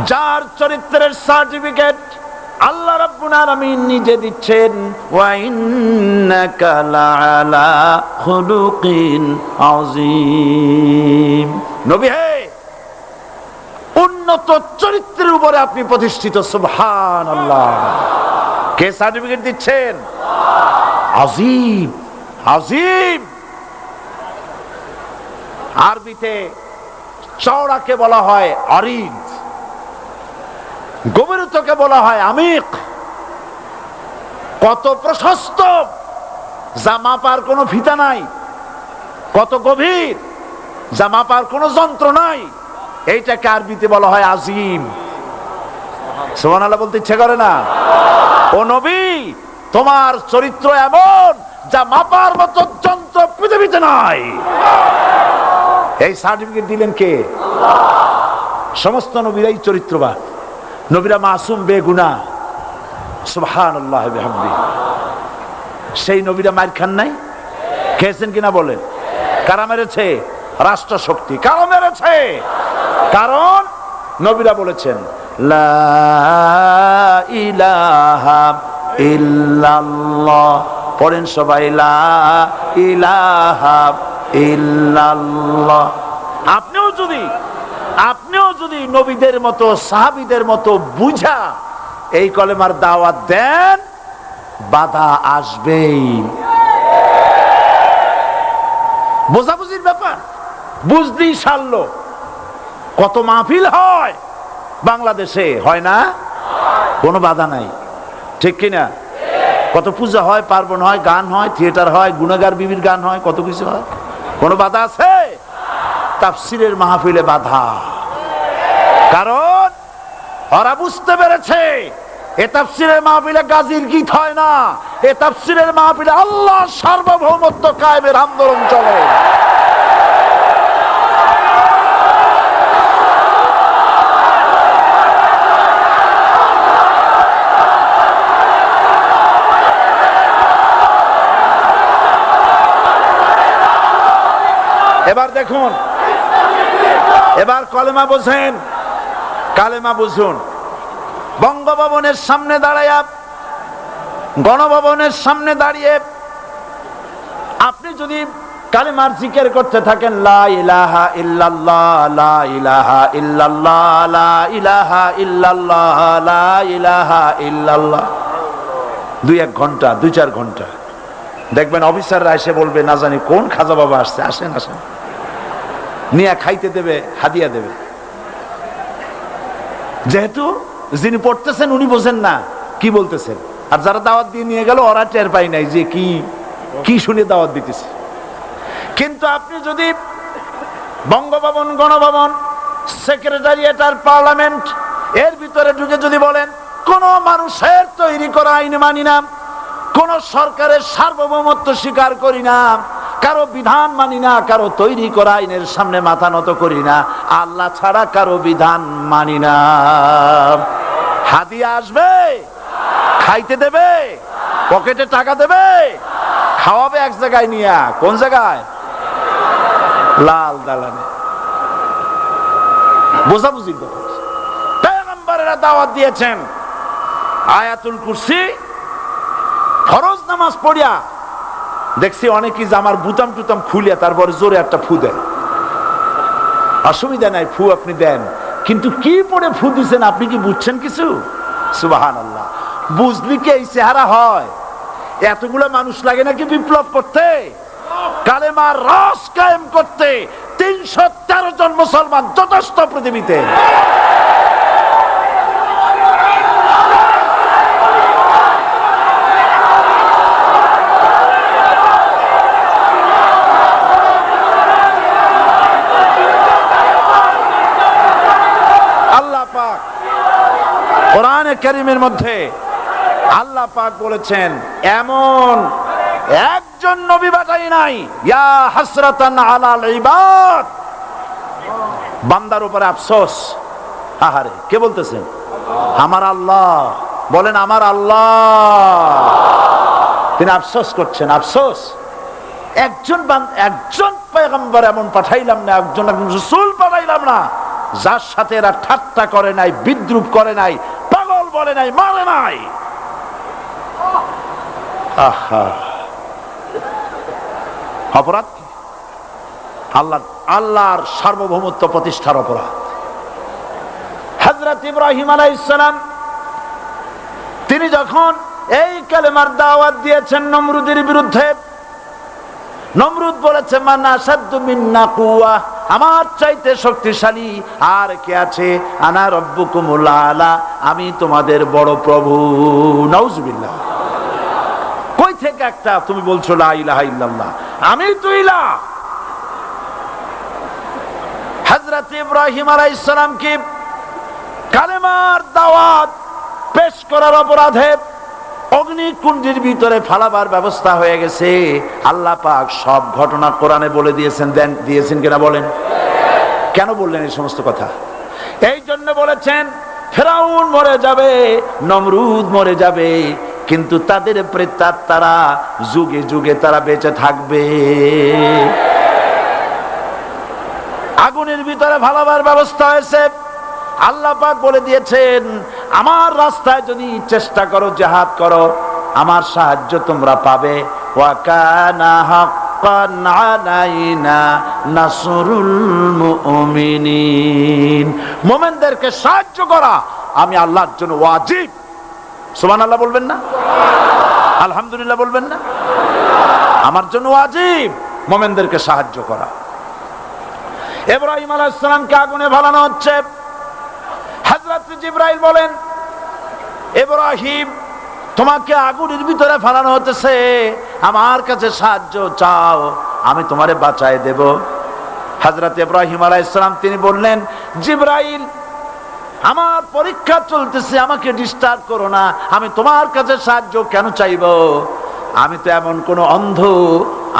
যার চরিত্রের সার্টিফিকেট আল্লাহ রাব্বুল আলামিন নিজে দিচ্ছেন, ওয়া ইন্নাকা লাআলা খুলুকিন আযীম। নবী হে, উন্নত চরিত্রের উপরে আপনি প্রতিষ্ঠিত। সুবহানাল্লাহ। কে সার্টিফিকেট দিচ্ছেন? আযীম, আযীম। আরবিতে চওড়াকে বলা হয় আরিদ, গভীরতাকে বলা হয় আমিক। কত প্রশস্ত, যা মাপার কোনো ফিতা নাই, কত গভীর, যা মাপার কোনো যন্ত্র নাই, এইটাকে আরবিতে বলা হয় আজিম। সুবহানাল্লাহ বলতে ইচ্ছে করে না? ও নবী, তোমার চরিত্র এমন যা মাপার মতো যন্ত্র পৃথিবীতে নাই। এই সার্টিফিকেট দিলেন কে? সমস্ত নবীরাই চরিত্রবান, নবীরা মাসুম বেগুনাহ। সুবহানাল্লাহ বিহামদিহি। সেই নবীরা মার খান নাই? খেয়েছেন কিনা বলেন? কারা মেরেছে? রাষ্ট্র শক্তি। কারা মেরেছে? কারণ নবীরা বলেছেন লা ইলাহা ইল্লাল্লাহ। পড়েন সবাই, লা ইলাহা ইল্লাল্লাহ। আপনিও যদি নবীদের মতো, সাহাবীদের মতো বুঝা এই কলেমার দাওয়াত দেন, বাধা আসবেই। বোঝাবুঝির ব্যাপার, বুঝতেই সারলো। কত মাহফিল হয় বাংলাদেশে, হয় না? কোনো বাধা নাই, ঠিক কিনা? কত পূজা হয়, পার্বণ হয়, গান হয়, থিয়েটার হয়, গুনাহগার বিবির গান হয়, কত কিছু হয়। কোনো বাধা আছে? তাফসীরের মাহফিলে বাধা। কারণ ওরা বুঝতে পেরেছে এ তাফসীরের মাহফিলে গাজীর গীত হয় না, এ তাফসীরের মাহফিলে আল্লাহর সার্বভৌমত্ব কায়েমের আন্দোলন চলে। এবার দেখুন, এবার কলেমা বোঝেন, কালেমা বুঝুন। বঙ্গভবনের সামনে দাঁড়ায়া, গণভবনের সামনে দাঁড়িয়ে আপনি যদি কালেমার জিকির করতে থাকেন, লা ইলাহা ইল্লাল্লাহ, লা ইলাহা ইল্লাল্লাহ, লা ইলাহা ইল্লাল্লাহ, লা ইলাহা ইল্লাল্লাহ, 2-1 ঘন্টা, 2-4 ঘন্টা, দেখবেন অফিসাররা এসে বলবে, না জানি কোন খাজা বাবা আসছে, আসেন আসেন, নিয়ে খাইতে দেবে, হাদিয়া দেবে। যেহেতু যিনি পড়তেছেন উনি বোঝেন না কি বলতেছেন, আর যারা দাওয়াত দিয়ে নিয়ে গেল ওরা টের পায় নাই যে কি শুনে দাওয়াত দিতেছে। কিন্তু আপনি যদি বঙ্গভবন, গণভবন, সেক্রেটারিয়েট আর পার্লামেন্ট এর ভিতরে ঢুকে যদি বলেন, কোন মানুষের তৈরি করা আইন মানি না, কোন সরকারের সার্বভৌমত্ব স্বীকার করি না, কারো বিধান মানি না, কারো তৈরি করা আইনের সামনে মাথা নত করি না, আল্লাহ ছাড়া কারো বিধান মানি না, হাদিয়া আসবে, খাইতে দেবে, পকেটে টাকা দেবে, খাওয়াবে এক জায়গায় নিয়ে। কোন জায়গায়? লাল দালানে। বোঝাবুঝি পয়গম্বরেরা দাওয়াত দিয়েছেন আয়াতুল কুরসি ফরজ নামাজ পড়িয়া। দেখছি অনেকেই জামার বুতাম টুতাম খুলিয়া তারপরে জোরে একটা ফু দেন। অসুবিধা নাই, ফু আপনি দেন, কিন্তু কি পড়ে ফু দিচ্ছেন আপনি কি বুঝছেন কিছু? সুবহানাল্লাহ। বুঝলি কি এই চেহারা হয়? এতগুলো মানুষ লাগে নাকি বিপ্লব করতে, কালেমার রস কায়েম করতে? 313 জন মুসলমান যথেষ্ট পৃথিবীতে। আল্লাহ পাক কোরআনে কারীমের মধ্যে আল্লাহ পাক বলেছেন এমন একজন নবী পাঠাই নাই। ইয়া হাসরাতান আলাল ইবাদ, বান্দার উপরে আফসোস। আহারে, কে বলতেছেন? আমার আল্লাহ। বলেন আমার আল্লাহ। তিনি আফসোস করছেন, আফসোস। একজন পয়গম্বর এমন পাঠাইলাম না, একজন রাসূল পাঠাইলাম না যার সাথে এরা ঠাট্টা করে নাই, বিদ্রুপ করে নাই, পাগল বলে নাই, মারে নাই। আহা, অপরাধ কি? আল্লাহর সার্বভৌমত্ব প্রতিষ্ঠার অপরাধ। হযরত ইব্রাহিম আলাইহিস সালাম তিনি যখন এই কালেমার দাওয়াত দিয়েছেন নমরুদের বিরুদ্ধে, নমরুদ বলেছে মান আশাদ্দু মিন্না কুওয়া, আমার চাইতে শক্তিশালী আর কে আছে? আনা রাব্বুকুমুল আলা, আমি তোমাদের বড় প্রভু। নাউজুবিল্লাহ। কই থেকে একটা তুমি বলছো লা ইলাহা ইল্লাল্লাহ, আমি তো ইলাহ। হযরত ইব্রাহিম আলাইহিস সালাম কি কালেমার দাওয়াত পেশ করার অপরাধে অগ্নিকুণ্ডের ভিতরে ফালাবার ব্যবস্থা হয়ে গেছে। আল্লাহ পাক সব ঘটনা কোরআনে বলে দিয়েছেন কিনা বলেন? কেন বললেন এই সমস্ত কথা? এই জন্য বলেছেন ফেরাউন মরে যাবে, নমরুদ মরে যাবে, কিন্তু তাদের প্রেতাত্মারা যুগে যুগে তারা বেঁচে থাকবে। আগুনের ভিতরে ফালাবার ব্যবস্থা হয়েছে। আল্লাহ পাক বলে দিয়েছেন আমার রাস্তায় যদি চেষ্টা করো, জিহাদ করো, আমার সাহায্য তোমরা পাবে। ওয়া কানা হাক্কান আলাইনা নাসরুল মুমিনিন, মুমিনদেরকে সাহায্য করা আমি আল্লাহর জন্য ওয়াজিব। সুবহানাল্লাহ বলবেন না? আলহামদুলিল্লাহ বলবেন না? আমার জন্য ওয়াজিব মুমিনদেরকে সাহায্য করা। ইব্রাহিম আলাইহিস সালামকে আগুনে ফেলানো হচ্ছে। হযরত জিবরাইল বলেন ইব্রাহিম তোমাকে আগুনের ভিতরে ফেলানো হতেছে, আমার কাছে সাহায্য চাও, আমি তোমারে বাঁচায় দেব। হযরত ইব্রাহিম আলাইহিস সালাম তিনি বললেন জিবরাইল আমার পরীক্ষা চলতেছে, আমাকে ডিস্টার্ব করো না, আমি তোমার কাছে সাহায্য কেন চাইব? আমি তো এমন কোন অন্ধ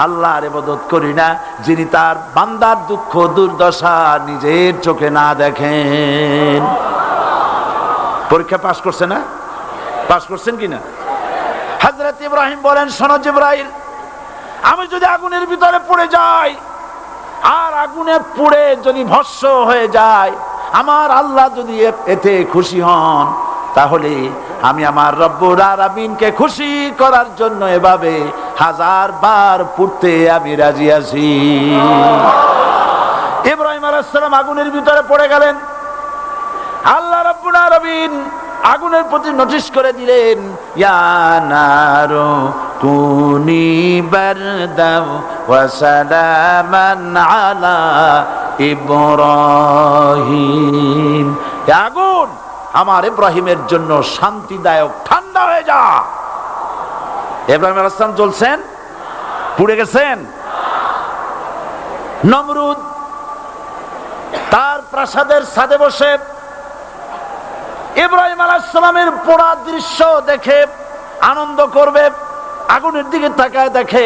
আল্লাহর ইবাদত করি না যিনি তার বান্দার দুঃখ দুর্দশা নিজের চোখে না দেখেন। পরীক্ষা পাস করছে না? পাস করছেন কিনা? হযরত ইব্রাহিম বলেন শোনো জিবরাইল, আমি যদি আগুনের ভিতরে পড়ে যাই আর আগুনে পুড়ে যদি ভস্ম হয়ে যায়, আমার আল্লাহ যদি এতে খুশি হন, তাহলে আমি আমার রব্বুল আলামিনকে খুশি করার জন্য এভাবে 1000 বার পুড়তে আমি রাজি আছি। ইব্রাহিম আলাইহিস সালাম আগুনের ভিতরে পড়ে গেলেন। আল্লাহ রাব্বুল আলামিন আগুনের প্রতি নোটিশ করে দিলেন ইয়া নারু কুনি বারদাও ওয়া সালামান আলা ইব্রাহিম, আগুন আমার ইব্রাহিমের জন্য শান্তিদায়ক ঠান্ডা হয়ে যা। ইব্রাহিম আলাইহিস সালাম জ্বলছেন, পুড়ে গেছেন। নমরুদ তার প্রাসাদের ছাদে বসে ইব্রাহিম আলাইহিস সালামের পোড়া দৃশ্য দেখে আনন্দ করবে, আগুনের দিকে তাকায় দেখে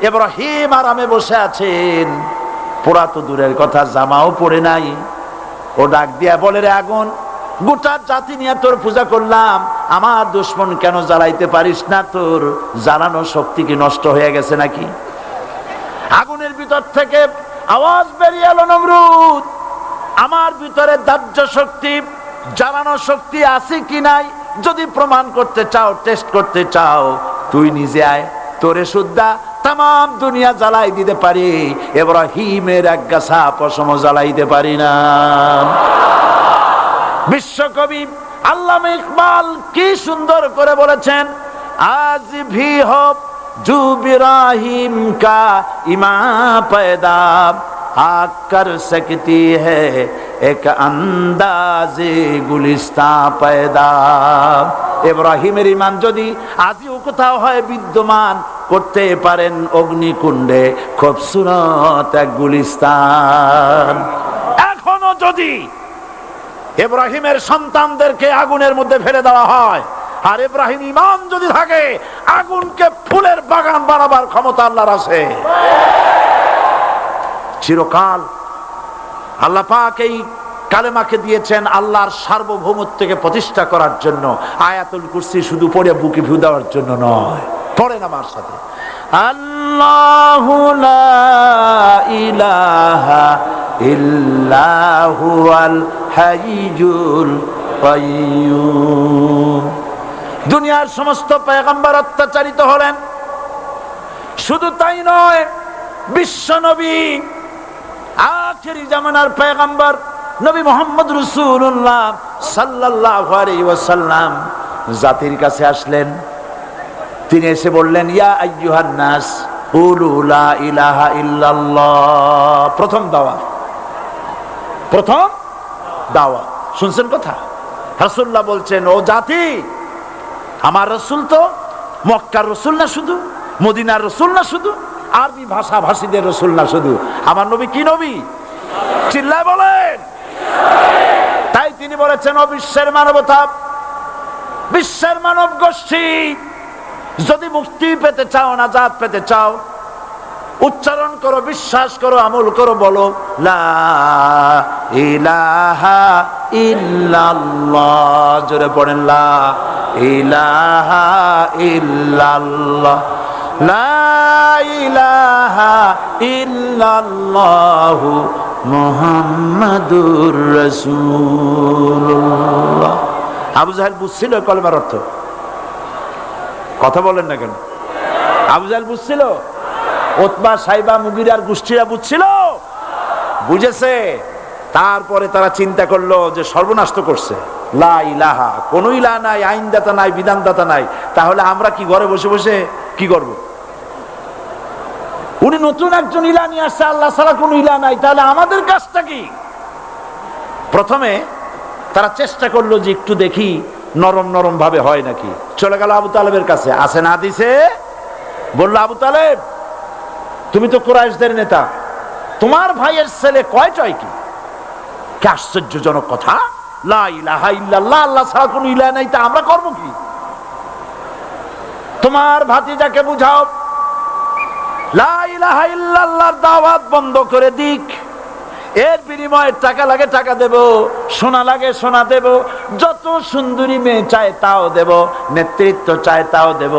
ইব্রাহিম আরামে বসে আছেন। পোড়া তো দূরের কথা, জামাও পরে নাই। ও ডাক দিয়া বলে রে আগুন, গোটা জাতি নিয়ে তোর পূজা করলাম, আমার দুশমন কেন জ্বালাইতে পারিস না? তোর জ্বালানো শক্তি কি নষ্ট হয়ে গেছে নাকি? আগুনের ভিতর থেকে আওয়াজ বেরিয়ে এলো, নমরুদ, আমার ভিতরে দাহ্য শক্তি, জ্বালানো শক্তি আছে কি নাই যদি প্রমাণ করতে চাও, টেস্ট করতে চাও, তুই নিজে আয়, তোরে সুদ্ধা তাম দুনিয়া জ্বালাই দিতে পারি, ইব্রাহিমের এক গাছা পশম জ্বালাইতে পারি না। বিশ্বকবি আল্লামা ইকবাল কি সুন্দর করে বলেছেন, আজ ভি হো জু ইব্রাহিম কা ইমা पैदा आग कर सकती है एक अंदाजे गुलिस्ता पैदा। ইব্রাহিমের ঈমান যদি আজও কোথাও হয় বিদ্যমান, করতে পারেন অগ্নিকুণ্ডে খুবসুরত এক গুলিস্তান। এখনো যদি ইব্রাহিমের সন্তানদেরকে আগুনের মধ্যে ফেলে দেওয়া হয়, আর ইব্রাহিম ঈমান যদি থাকে, আগুনকে ফুলের বাগান বানাবার ক্ষমতা আল্লাহর আছে। চিরকাল আল্লাহ পাক এই কালেমাকে দিয়েছেন আল্লাহর সার্বভৌমত্বকে প্রতিষ্ঠা করার জন্য। আয়াতুল কুরসি শুধু পড়ে বুকে ভিউ দেওয়ার জন্য নয়। পড়েন আমার সাথে, আল্লাহু লা ইলাহা ইল্লা হুয়াল হাইয়ুল কাইয়্যুম। দুনিয়ার সমস্ত পয়গম্বর অত্যাচারিত হলেন, শুধু তাই নয়, বিশ্ব নবী আখেরি জামানার পয়গম্বর নবী মুহাম্মদ রাসূলুল্লাহ সাল্লাল্লাহু আলাইহি ওয়াসাল্লাম জাতির কাছে আসলেন। তিনি এসে বললেন, ইয়া আইয়ুহান নাস কুলু লা ইলাহা ইল্লাল্লাহ। প্রথম দাওয়াত, প্রথম দাওয়াত। শুনছেন কথা? রাসূলুল্লাহ বলছেন, ও জাতি, আমার রাসূল তো মক্কার রাসূল না শুধু, মদিনার রাসূল না শুধু, আরবি ভাষা ভাষীদের রাসূল না শুধু, আমার নবী কি নবী? চিল্লায় বলেন। তাই তিনি বলেছেন, ও বিশ্বের মানবতা, বিশ্বের মানব গোষ্ঠী, যদি মুক্তি পেতে চাও, নাজাত পেতে চাও, উচ্চারণ করো, বিশ্বাস করো, আমল করো, বলো লা ইলাহা ইল্লাল্লাহ। জোরে পড়েন, লা ইলাহা ইল্লাল্লাহ, লা ইলাহা ইল্লাল্লাহু মুহাম্মাদুর রাসূলুল্লাহ। আবু জাহেল বুঝছিল কলেমার অর্থ? কথা বলেন না কেন? আবু জাহেল বুঝছিল? উতবা, সাইবা, মুগিরার গোষ্ঠীরা বুঝছিল? বুঝেছে। তারপরে তারা চিন্তা করলো যে সর্বনাশ তো করছে, লা ইলাহা, কোন ইলাহ নাই, আইনদাতা নাই, বিধানদাতা নাই, তাহলে আমরা কি ঘরে বসে বসে কি করব? উনি নতুন একজন ইলাহ নিয়ে আসছে, আল্লাহ ছাড়া কোন ইলাহ নাই, তাহলে আমাদের কাজটা কি? প্রথমে তারা চেষ্টা করলো যে একটু দেখি নরম নরম ভাবে হয় নাকি। চলে গেল আবু তালেবের কাছে, আসে না দিছে, বললো, আবু তালেব, তুমি তো কুরাইশদের নেতা, তোমার ভাইয়ের ছেলে কয়টাই কি? কি আশ্চর্যজনক কথা, লা ইলাহা ইল্লাল্লাহ, আল্লাহ ছাড়া কোন ইলাহ নাই, তা আমরা করব কি? তোমার ভাতিজাকে বুঝাও লা ইলাহা ইল্লাল্লাহর দাওয়াত বন্ধ করে দিক, এর বিনিময়ে টাকা লাগে টাকা দেব, সোনা লাগে সোনা দেব, যত সুন্দরী মেয়ে চায় তাও দেব, নেতৃত্ব চায় তাও দেব,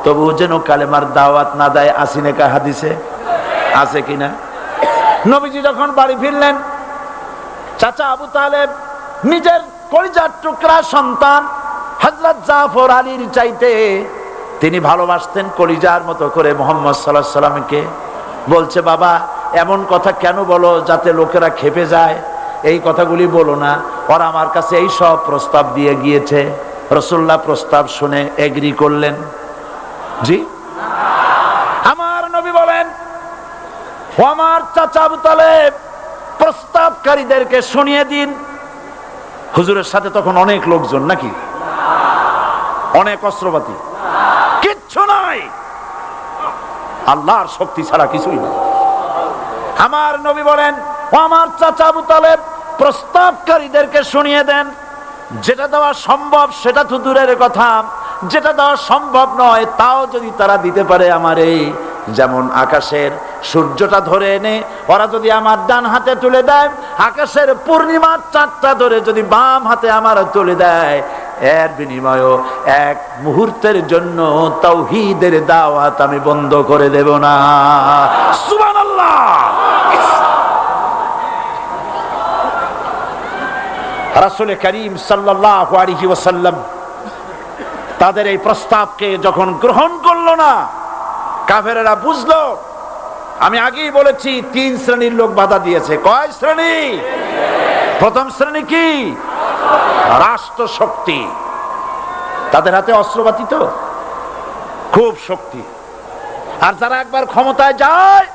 তবু যেন কালেমার দাওয়াত না দেয়। আসিনে কা হাদিসে আছে কিনা? নবীজি যখন বাড়ি ফিরলেন, চাচা আবু তালেব নিজের কলিজার টুকরা সন্তান হযরত জাফর আলীর চাইতে তিনি ভালোবাসতেন কলিজার মতো করে মুহাম্মদ সাল্লাল্লাহু আলাইহি সাল্লামকে। বলছে, বাবা, এমন কথা কেন বলো যাতে লোকেরা খেপে যায়? এই কথাগুলি বলো না, ওরা আমার কাছে এই সব প্রস্তাব দিয়ে গিয়েছে। রাসূলুল্লাহ প্রস্তাব শুনে এগ্রি করলেন। জি, আমার নবী বলেন, ও আমার চাচা আবু তালেব, প্রস্তাবকারীদেরকে শুনিয়ে দিন। হুজুরের সাথে তখন অনেক লোকজন নাকি, অনেক অস্ত্রপাতি, কিচ্ছু নাই, আল্লাহর শক্তি ছাড়া কিছুই না। আমার নবী বলেন, ও আমার চাচা আবু তালেব, প্রস্তাবকারীদেরকে শুনিয়ে দেন, যেটা দেওয়া সম্ভব সেটা তো দূরের কথা, যেটা দেওয়া সম্ভব নয় তাও যদি তারা দিতে পারে আমার এই যেমন আকাশের সূর্যটা ধরে এনে ওরা যদি আমার ডান হাতে তুলে দেয়, আকাশের পূর্ণিমার চাঁদটা ধরে যদি বাম হাতে আমার তুলে দেয়, এর বিনিময়ে এক মুহূর্তের জন্য তাওহীদের দাওয়াত আমি বন্ধ করে দেব না। সুবহানাল্লাহ। রাসূল করিম সাল্লাল্লাহু আলাইহি ওয়াসাল্লাম তাদের এই প্রস্তাবকে যখন গ্রহণ করলো না, কাফেরেরা বুঝলো। আমি আগেই বলেছি 3 শ্রেণীর লোক বাধা দিয়েছে। কয় শ্রেণী? প্রথম শ্রেণী কি? রাষ্ট্র শক্তি, তাদের হাতে অস্ত্রপাতি তো খুব শক্তি। আর যারা একবার ক্ষমতায় যায়,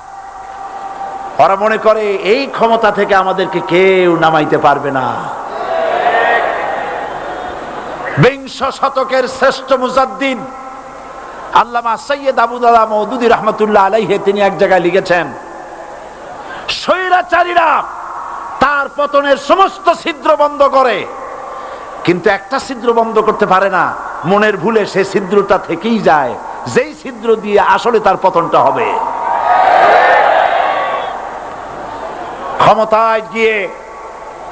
ওরা মনে করে এই ক্ষমতা থেকে আমাদেরকে কেউ নামাইতে পারবে না। বিংশ শতকের শ্রেষ্ঠ মুজাদ্দিদ আল্লামা সৈয়দ আবুদুল্লাহ মওদুদী রাহমাতুল্লাহ আলাইহি তিনি এক জায়গায় লিখেছেন, স্বৈরাচারীরা তার পতনের সমস্ত ছিদ্র বন্ধ করে, কিন্তু একটা ছিদ্র বন্ধ করতে পারে না। মনের ভুলে সে ছিদ্রটা থেকেই যায়, যেই ছিদ্র দিয়ে আসলে তার পতনটা হবে। ক্ষমতায় গিয়ে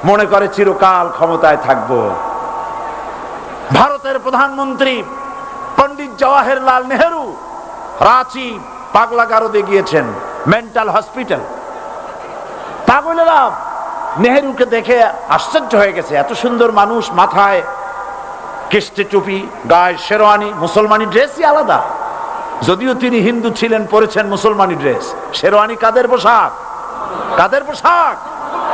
মনে করে চিরকাল ক্ষমতায় থাকবো। ভারতের প্রধানমন্ত্রী পণ্ডিত জওয়াহরলাল নেহেরু রাঁচি পাগলা গারদে গিয়েছেন, মেন্টাল হসপিটাল। পাগলেরা নেহেরুকে দেখে আশ্চর্য হয়ে গেছে, এত সুন্দর মানুষ, মাথায় কিস্তি টুপি, গায়ে শেরওয়ানি, মুসলমানি ড্রেসই আলাদা। যদিও তিনি হিন্দু ছিলেন, পরেছেন মুসলমানি ড্রেস। শেরওয়ানি কাদের পোশাক? কাদের পোশাক?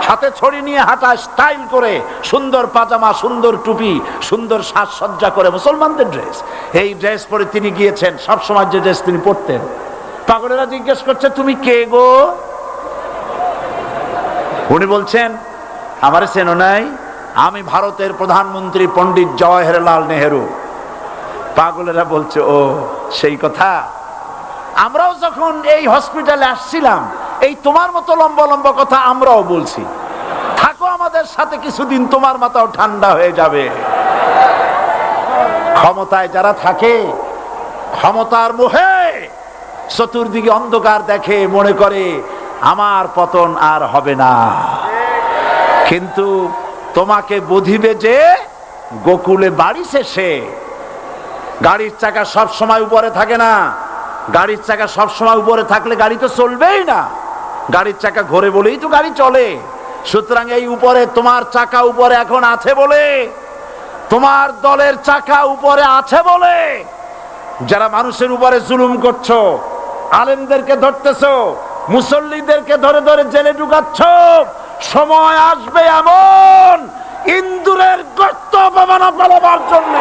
হাতে ছড়ি নিয়ে হাঁটা, স্টাইল করে, সুন্দর পাজামা, সুন্দর টুপি, সুন্দর সাজসজ্জা করে, মুসলমানদের ড্রেস। এই ড্রেস পরে তিনি গিয়েছেন, সবসময় যে ড্রেস তিনি পরতেন। পাগলেরা জিজ্ঞেস করছে, তুমি কে গো? উনি বলছেন, আমারে চেনো নাই? আমি ভারতের প্রধানমন্ত্রী পণ্ডিত জওয়াহরলাল নেহেরু। পাগলেরা বলছে, ও সেই কথা। আমরাও যখন এই হসপিটালে আসছিলাম, এই তোমার মতো লম্বা লম্বা কথা আমরাও বলছি। থাকো আমাদের সাথে কিছুদিন, তোমার মাথাও ঠান্ডা হয়ে যাবে। ক্ষমতায় যারা থাকে, ক্ষমতার মোহে চতুর্দিকে অন্ধকার দেখে, মনে করে আমার পতন আর হবে না। কিন্তু তোমাকে বুঝিবে যে গোকুলে বাড়ি শেষে। গাড়ির চাকা সব সময় উপরে থাকে না। গাড়ির চাকা সব সময় উপরে থাকলে গাড়ি তো চলবেই না। গাড়ির চাকা ঘোরে বলেই তো গাড়ি চলে। সুতরাং এই উপরে তোমার চাকা উপরে এখন আছে বলে, তোমার দলের চাকা উপরে আছে বলে যারা মানুষের উপরে জুলুম করছো, আলেমদেরকে ধরতেছো, মুসল্লিদেরকে ধরে ধরে জেলে ঢুকাচ্ছ, সময় আসবে এমন ইন্দুরের গর্ত অপমানা পালাবার জন্য।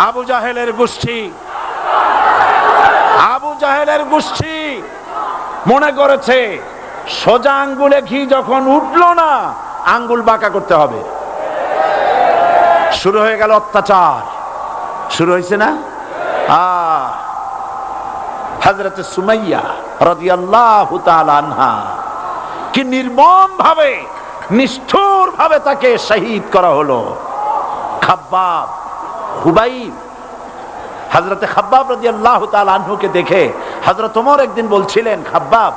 আবু জাহেলের গোষ্ঠী, আবু জাহেলের গোষ্ঠী মনে করেছে সোজা আঙ্গুলে ঘি যখন উঠলো না, আঙ্গুল বাঁকা করতে হবে। শুরু হয়ে গেল অত্যাচার। শুরু হয়েছে না? হযরত সুমাইয়া রাদিয়াল্লাহু তাআলা আনহা কি নির্মম ভাবে, নিষ্ঠুর ভাবে তাকে শহীদ করা হলো। খাব্বাব, খুবাইব, হযরত খাব্বাব রাদিয়াল্লাহু তাআলা আনহুকে দেখে হযরত ওমর একদিন বলছিলেন, খাব্বাব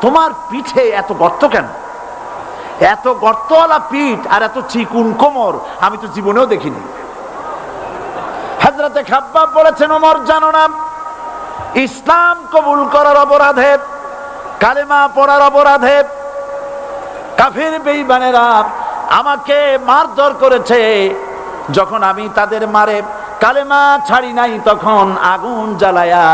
তোমার পিঠে এত গর্ত কেন? এত গর্তওয়ালা পিঠ আর এত চিকুন কোমর আমি তো জীবনেও দেখিনি। হযরত খাব্বাব বলেছেন, ওমর জানো না, ইসলাম কবুল করার অপরাধে, কালেমা পড়ার অপরাধে কাফির বেঈমানেরা আমাকে মারধর করেছে। যখন আমি তাদের মারে কালেমা ছাড়ি নাই, তখন আগুন জ্বালায়া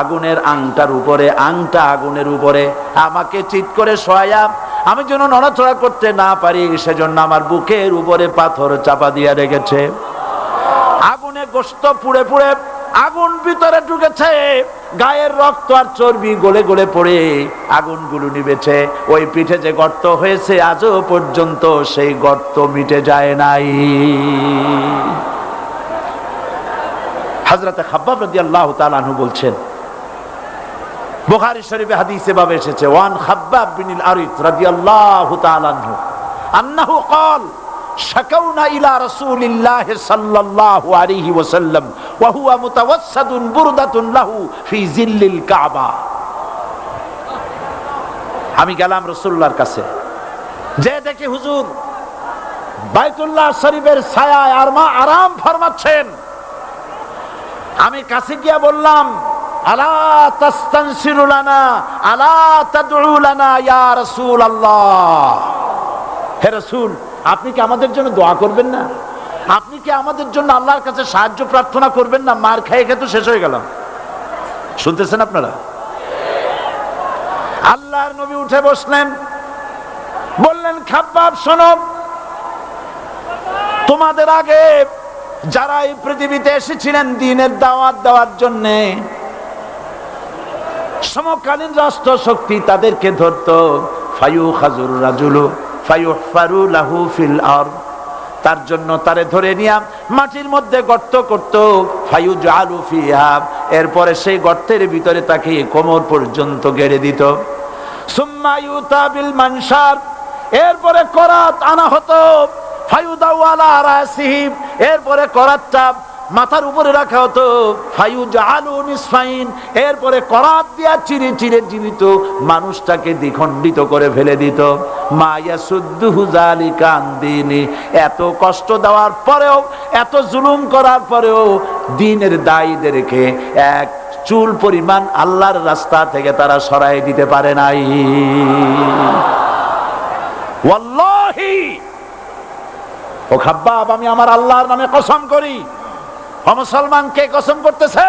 আগুনের আংটার উপরে, আংটা আগুনের উপরে আমাকে চিৎ করে শোয়ায়া, আমি যেন নড়াচড়া করতে না পারি সেজন্য আমার বুকের উপরে পাথর চাপা দিয়া রেখেছে। আগুনে গোশত পুড়ে পুড়ে আগুন ভিতরে ঢুকেছে, গায়ের রক্ত আর চর্বি গলে গলে পড়ে আগুনগুলো নিবেছে। ওই পিঠে যে গর্ত হয়েছে আজও পর্যন্ত সেই গর্ত মিটে যায় নাই। হযরত খাব্বাব রাদিয়াল্লাহু তাআলা আনহু বলছেন, বুখারী শরীফে হাদিসে ভাবে এসেছে, ওয়ান খাব্বাব বিন আরিত রাদিয়াল্লাহু তাআলা আনহু আন্নাহু ক্বাল শাকাউনা ইলা রাসূলিল্লাহ সাল্লাল্লাহু আলাইহি ওয়াসাল্লাম ওয়া হুয়া মুতাওয়াসসাদুন বুরদাতুন লাহু ফি জিল্লিল কাবা। আমি গেলাম রাসূলুল্লাহর কাছে, যে দেখি হুজুর বাইতুল্লাহ শরীফের ছায়ায় আরাম ফরমাচ্ছেন। আমি কাছে গিয়ে বললাম, আলা তাস্তানসিরু লানা আলা তাদউ লানা ইয়া রাসূলুল্লাহ, হে রাসূল আপনি কি আমাদের জন্য দোয়া করবেন না? আপনি কি আমাদের জন্য আল্লাহর কাছে সাহায্য প্রার্থনা করবেন না? মার খেয়ে খেয়ে তো শেষ হয়ে গেলাম। শুনতেছেন আপনারা? আল্লাহর নবী উঠে বসলেন, বললেন, খাব্বাব শোনো, তোমাদের আগে যারা এই পৃথিবীতে এসেছিলেন দ্বীনের দাওয়াত দেওয়ার জন্য, সমকালীন রাষ্ট্র শক্তি তাদেরকে ধরতো, ফায়ুখাজুর রাজুলু ফায়ুহফারু লাহু ফিল আরদ, তার জন্য তারে ধরে নিয়ে মাটির মধ্যে গর্ত করত, ফায়ুজআলু ফিহা, এরপরে সেই গর্তের ভিতরে তাকে কোমর পর্যন্ত গেড়ে দিত। সুম্মা ইউতা বিল মানশার, এরপরে করাত আনা হতো, ফায়ুদাউ আলা রাসিহি, এরপরে করাতটা মাথার উপরে রাখা হতো, ফায়ুজআলু নিসফাইন, এরপরে করাত দিয়া চিরে চিরে জীবিত মানুষটাকে দ্বিখণ্ডিত করে ফেলে দিত। মা ইয়াসুদ্দুহু যালিকা আন দীনি, এত কষ্ট দেওয়ার পরেও, এত জুলুম করার পরেও দ্বীনের দায়ীদেরকে এক চুল পরিমাণ আল্লাহর রাস্তা থেকে তারা সরাই দিতে পারে নাই। ওয়াল্লাহি, ও খাব্বাব, আমি আমার আল্লাহর নামে কসম করি। মুসলমান কে কসম করতেছে?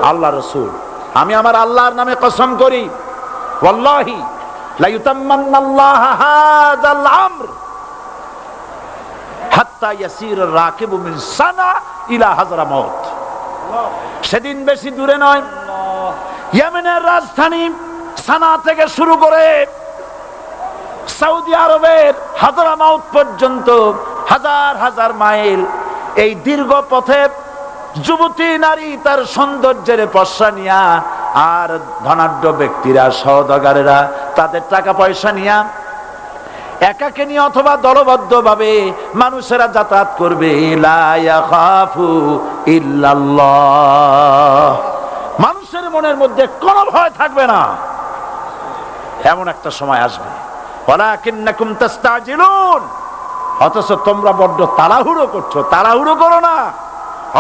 আল্লাহ রাসূল। আমি আমার আল্লাহর নামে কসম করি, ওয়াল্লাহি লা ইউতাম্মান্নাল্লাহু হাযাল আমর হাত্তা ইয়াসির রাকিবু মিন সানা ইলা হাজরামাউত। সেদিন বেশি দূরে নয়, ইয়েমেনের রাজধানী সানা থেকে শুরু করে সৌদি আরবের হাজরামাউত পর্যন্ত হাজার হাজার মাইল, এই দীর্ঘ পথে যুবতী নারী তার সৌন্দর্যের পশ্চা নিয়া, আর ধনাঢ্য ব্যক্তিরা সওদাগরেরা তাদের টাকা পয়সা নিয়া একাকে নিয়ে অথবা দলবদ্ধ ভাবে মানুষেরা যাতায়াত করবে। লা ইয়াখাফু ইল্লাল্লাহ, মানুষের মনের মধ্যে কোনো ভয় থাকবে না। এমন একটা সময় আসবে, ওয়ালাকিন্নাকুম তাস্তাজিলুন, অথচ তোমরা বড্ড তাড়াহুড়ো করছো। তাড়াহুড়ো করো না,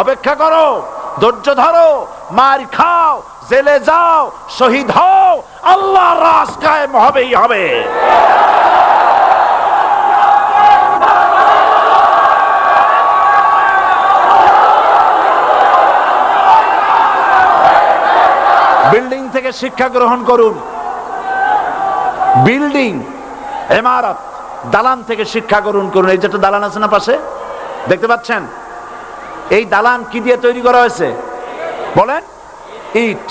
অপেক্ষা করো, ধৈর্য ধরো, মার খাও, জেলে যাও, শহীদ হও, আল্লাহর রাজ কায়েম হবেই হবে। বিল্ডিং থেকে শিক্ষা গ্রহণ করুন। বিল্ডিং, ইমারত, দালান থেকে শিক্ষা গ্রহণ করুন। এই যেটা দালান আছে না পাশে, দেখতে পাচ্ছেন? এই দালান কি দিয়ে তৈরি করা হয়েছে বলেন? ইট।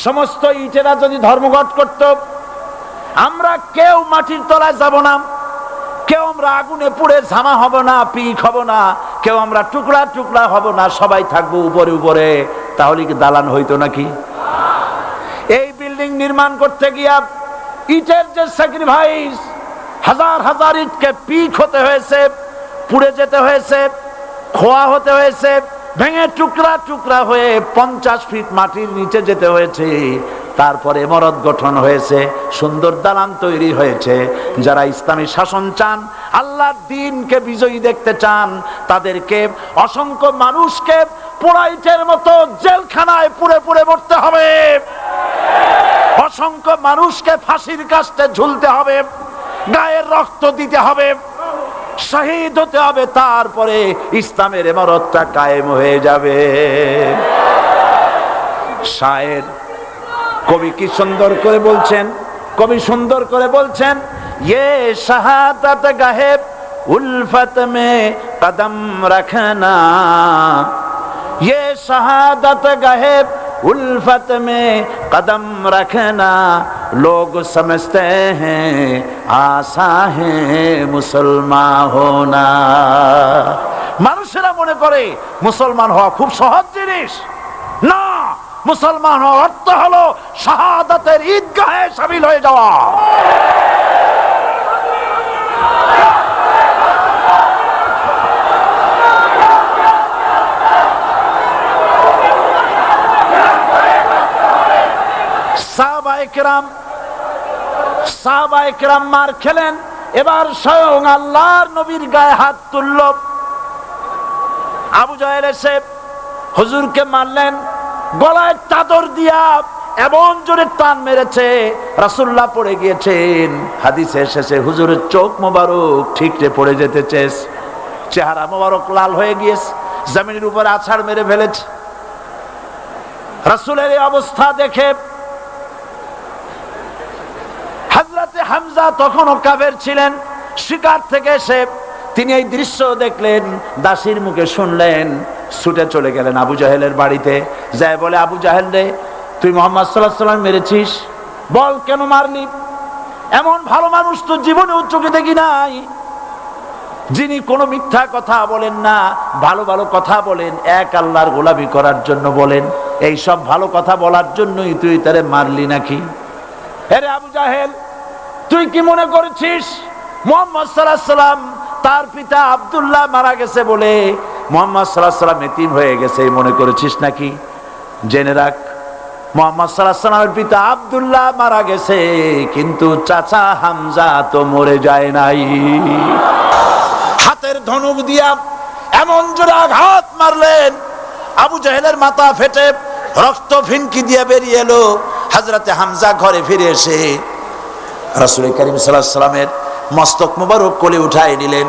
সমস্ত ইটেরা যদি ধর্মঘট করত, আমরা কেউ মাটির তলায় যাব না, কেউ আমরা আগুনে পুড়ে ঝামা হব না, পিক হব না, কেউ আমরা টুকরা টুকরা হব না, সবাই থাকবো উপরে উপরে, তাহলে কি দালান হইতো নাকি? এই বিল্ডিং নির্মাণ করতে গিয়া ইটের যে স্যাক্রিফাইস, হাজার হাজার ইটকে পিক হতে হয়েছে, পুড়ে যেতে হয়েছে, খোয়া হতে হয়েছে, ভেঙে টুকরা টুকরা হয়ে 50 ফিট মাটির নিচে যেতে হয়েছে, তারপরে ইমারত গঠন হয়েছে, সুন্দর দালান তৈরি হয়েছে। যারা ইসলামী শাসন চান, আল্লাহর দ্বীনকে বিজয়ী দেখতে চান, তাদেরকে অসংখ্য মানুষকে পোড়াইটের মতো জেলখানায় পুড়ে পুড়ে মরতে হবে, অসংখ্য মানুষকে ফাঁসির কাস্টে ঝুলতে হবে, গায়ের রক্ত দিতে হবে, শহীদ হতে হবে, তারপরে ইসলামের ইমারতটা কায়েম হয়ে যাবে। শায়ের কবি কি সুন্দর করে বলছেন, কবি সুন্দর করে বলছেন, ये शहादत गाहे उल्फत में कदम रखना, ये शहादत गाहे उल्फत में कदम रखना, लोग समझते हैं आसा है मुसलमान होना। মানুষেরা মনে করে মুসলমান হওয়া খুব সহজ জিনিস। না, মুসলমান হওয়ার অর্থ হলো শাহাদাতের ঈদগাহে শামিল হয়ে যাওয়া। সাহাবায়ে কেরাম মার খেলেন, এবার স্বয়ং আল্লাহর নবীর গায়ে হাত তুলল। আবু জাহেল এসে হুজুরকে মারলেন, গলায় চাদর দিয়া এমন জোরে টান মেরেছে রাসূলুল্লাহ পড়ে গিয়েছেন। হাদিসে এসেছে হুজুরের চোখ মোবারক ঠিকরে পড়ে যেতেছে, চেহারা মোবারক লাল হয়ে গিয়েছে, জমিনের উপরে আছাড় মেরে ফেলেছে। রাসূলের এই অবস্থা দেখে হযরতে হামজা তখনও কাফের ছিলেন, শিকার থেকে এসে তিনি এই দৃশ্য দেখলেন, দাসীর মুখে শুনলেন, ছুটে চলে গেলেন আবু জাহেলের বাড়িতে। যায় বলে, আবু জাহেল রে, তুই মুহাম্মদ সাল্লাল্লাহু আলাইহি ওয়াসাল্লাম মেরেছিস, বল কেন মারলি? এমন ভালো মানুষ তো জীবনে চোখে দেখি নাই, যিনি কোনো মিথ্যা কথা বলেন না, ভালো ভালো কথা বলেন, এক আল্লাহর গোলামি করার জন্য বলেন। এই সব ভালো কথা বলার জন্যই তুই তারে মারলি নাকি? আরে আবু জাহেল, তুই কি মনে করেছিস মুহাম্মদ সাল্লাল্লাহু আলাইহি ওয়াসাল্লাম তার পিতা আব্দুল্লাহ মারা গেছে বলে মুহাম্মদ সাল্লাল্লাহু আলাইহি ওয়াসাল্লাম এতিম হয়ে গেছে এই মনে করেছিস নাকি? জেনে রাখ, মুহাম্মদ সাল্লাল্লাহু আলাইহি ওয়াসাল্লামের পিতা আব্দুল্লাহ মারা গেছে, কিন্তু চাচা হামজা তো মরে যায় নাই। হাতের ধনুক দিয়া এমন জোরে আঘাত মারলেন, আবু জাহেলের মাথা ফেটে রক্ত ফিনকি দিয়ে বেরিয়ে এলো। হযরতে হামজা ঘরে ফিরে এসে রাসূল করিম সাল্লাল্লাহু আলাইহি ওয়াসাল্লামের মস্তক মোবারক কোলে উঠায় নিলেন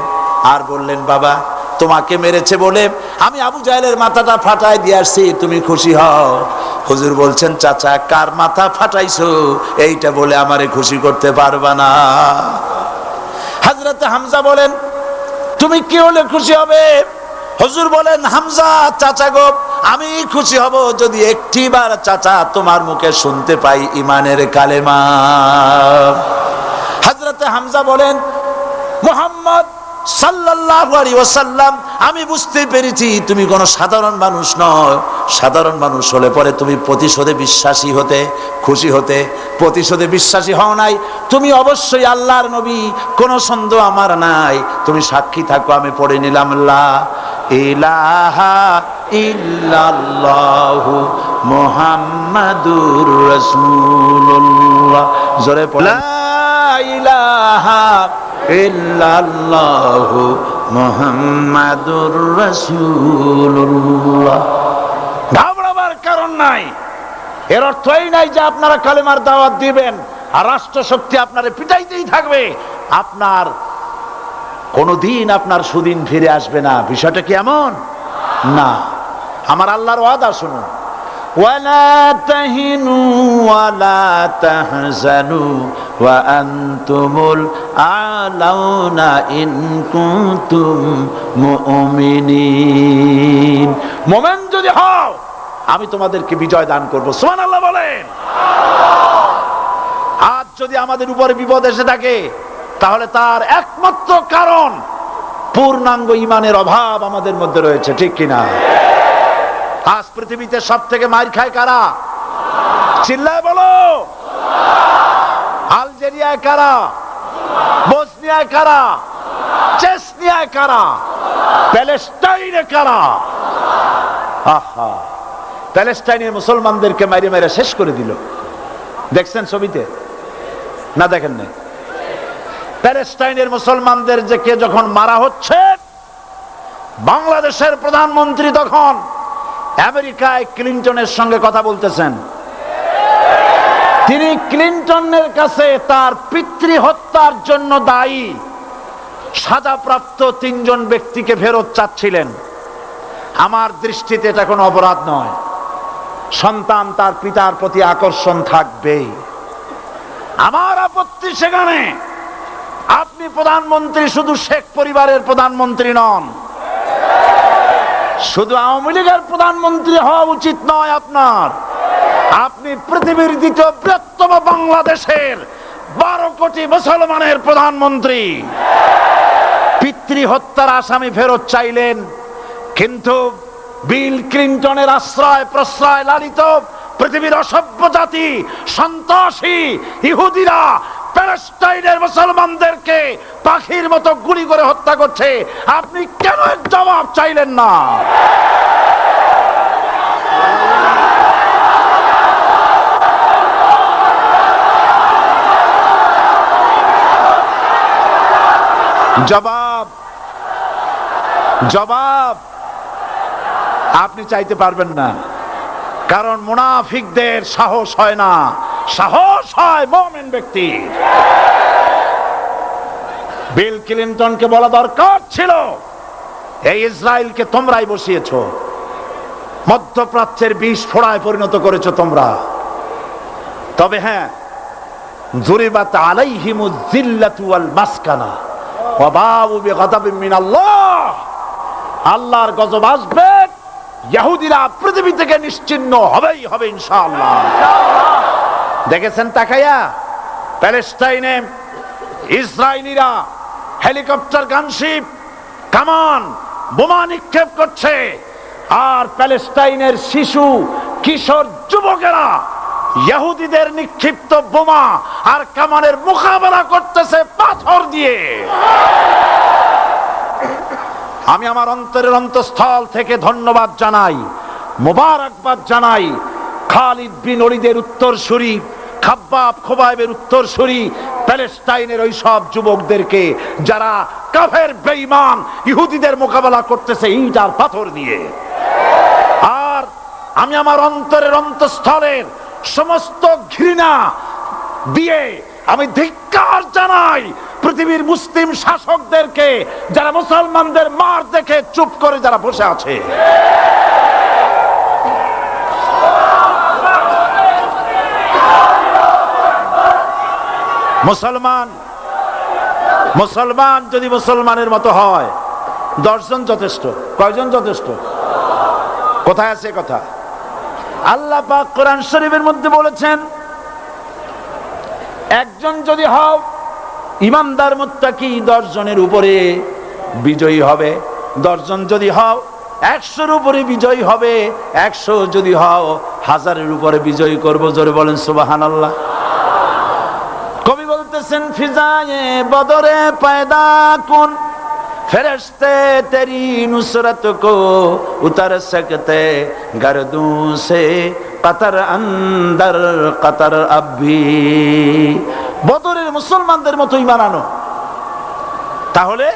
আর বললেন, বাবা, তোমাকে মেরেছে বলে আমি আবু জাহেলের মাথাটা ফাটাই দিয়ে আসছি, তুমি খুশি হও। হুজুর বলছেন, চাচা, কার মাথা ফাটাইছো এইটা বলে আমারে খুশি করতে পারবা না। হযরতে হামজা বলেন, তুমি কি হলে খুশি হবে? হুজুর বলেন, হামজা চাচা গো, আমি খুশি হব যদি একটিবার চাচা তোমার মুখে শুনতে পাই ঈমানের কালেমা। হযরতে হামজা বলেন, মুহাম্মদ সাল্লাল্লাহু আলাইহি ওয়াসাল্লাম, আমি বুঝতে পেরেছি তুমি কোনো সাধারণ মানুষ নও। সাধারণ মানুষ হলে পরে তুমি প্রতিশোধে বিশ্বাসী হতে, খুশি হতে, প্রতিশোধে বিশ্বাসী হও নাই। তুমি অবশ্যই আল্লাহর নবী, কোনো সন্দেহ আমার নাই। তুমি সাক্ষী থাকো, আমি পড়ে নিলাম, লা ইলাহা ইল্লাল্লাহু মুহাম্মাদুর রাসূলুল্লাহ। জোরে পড়ে, লা ইলাহা ইল্লাল্লাহু মুহাম্মাদুর রাসূলুল্লাহ। ঘাবড়াবার কারণ নাই। এর অর্থ এই নাই যে আপনারা কালেমার দাওয়াত দিবেন আর রাষ্ট্রশক্তি আপনারে পিটাইতেই থাকবে, আপনার কোনদিন আপনার সুদিন ফিরে আসবে না। বিষয়টা কি এমন না? আমার আল্লাহর ওয়াদা শুনুন, ওয়ালা তাহিনু ওয়ালা তাহজানু ওয়া আনতুমুল আলাউনা ইন কুনতুম মুমিনিন। মুমিন যদি হও আমি তোমাদেরকে বিজয় দান করব। সুবহানাল্লাহ বলেন। আজ যদি আমাদের উপরে বিপদ এসে থাকে তাহলে তার একমাত্র কারণ পূর্ণাঙ্গ ঈমানের অভাব আমাদের মধ্যে রয়েছে, ঠিক কিনা? আজ পৃথিবীতে সব থেকে মার খায় কারা? চিল্লায় বলো। আলজেরিয়ায় কারা? বসনিয়ায় কারা? চেচনিয়ায় কারা? প্যালেস্টাইনে কারা? আহা, প্যালেস্টাইনের মুসলমানদেরকে মাইরে মাইরে শেষ করে দিল। দেখছেন ছবিতে না? দেখেন নাই? প্যালেস্টাইনের মুসলমানদের যে কে যখন মারা হচ্ছে, বাংলাদেশের প্রধানমন্ত্রী তখন আমেরিকায় ক্লিনটনের সঙ্গে কথা বলতেছেন। তিনি ক্লিনটনের কাছে তার পিতৃ হত্যার জন্য দায়ী সাজাপ্রাপ্ত 3 জন ব্যক্তিকে ফেরত চাচ্ছিলেন। আমার দৃষ্টিতে এটা কোনো অপরাধ নয়। সন্তান তার পিতার প্রতি আকর্ষণ থাকবেই। আমার আপত্তি সেখানে আপনি প্রধানমন্ত্রী শুধু শেখ পরিবারের প্রধানমন্ত্রী নন, শুধু আওয়ামী লীগের প্রধানমন্ত্রী হওয়া উচিত নয় আপনার। আপনি পৃথিবীর দ্বিতীয় বৃহত্তম বাংলাদেশের 12 কোটি মুসলমানের প্রধানমন্ত্রী। পিতৃ হত্যার আসামি ফেরত চাইলেন, কিন্তু বিল ক্লিনটনের আশ্রয় প্রশ্রয় লালিত পৃথিবীর অসভ্য জাতি সন্ত্রাসী ইহুদিরা প্যালেস্টাইনের মুসলমানদেরকে পাখির মতো গুলি করে হত্যা করছে, আপনি কেন এর জবাব চাইলেন না? জবাব জবাব আপনি চাইতে পারবেন না, কারণ মুনাফিকদের সাহস হয় না, সাহস হয় মুমিন ব্যক্তি। বিল ক্লিনটনকে বলা দরকার ছিল, এই ইসরায়েলকে তোমরাই বসিয়েছো, মধ্যপ্রাচ্যের বিষ ফোড়ায় পরিণত করেছো তোমরা। তবে হ্যাঁ, যুরিবাত আলাইহিমুজ যিল্লাতু ওয়াল মাসকানা ওয়া বাউ বিগাদাবিন মিনাল্লাহ। আল্লাহর গজব আসবে, ইহুদিরা পৃথিবী থেকে নিশ্চিহ্ন হবেই হবে ইনশাআল্লাহ। দেখেছেন তাকায়া, প্যালেস্টাইনে ইসরায়েলিরা হেলিকপ্টার, গানশিপ, কামান, বোমা নিক্ষেপ করছে, আর প্যালেস্টাইনের শিশু, কিশোর, যুবকেরা ইহুদিদের নিক্ষিপ্ত বোমা আর কামানের মোকাবেলা করতেছে পাথর দিয়ে। আমি আমার অন্তরের অন্তঃস্থল থেকে ধন্যবাদ জানাই, মোবারকবাদ জানাই খালিদ বিন ওলীদের উত্তরসূরি, খাব্বাব খোবাইবের উত্তরসূরি প্যালেস্টাইনের ওই সব যুবকদেরকে যারা কাফের বেঈমান ইহুদিদের মোকাবেলা করতেছে ইট আর পাথর দিয়ে। আর আমি আমার অন্তরের অন্তঃস্থলের সমস্ত ঘৃণা দিয়ে আমি ধিক্কার জানাই পৃথিবীর মুসলিম শাসকদেরকে, যারা মুসলমানদের মার দেখে চুপ করে যারা বসে আছে। মুসলমান যদি মুসলমানের মতো হয়, 10 জন যথেষ্ট। কয়জন যথেষ্ট? কোথায় আছে কথা? আল্লাহ পাক কোরআন শরীফের মধ্যে বলেছেন, একজন যদি হও ইমানদার মুত্তাকি 10 জনের উপরে বিজয়ী হবে, 10 জন যদি হও 100-র উপরে বিজয়ী হবে, 100 যদি হও 1000-এর উপরে বিজয়ী করব। জোরে বলেন সুবহানাল্লাহ। কবি বলতেছেন, ফিজায়ে বদরে পয়দা কুন ফেরেশতে তেরি নুসরত কো উতর সকতে গর্দুঁ সে কতর অন্দর কতর আবি। বদরের মুসলমানদের মতো ঈমান আনো, তাহলে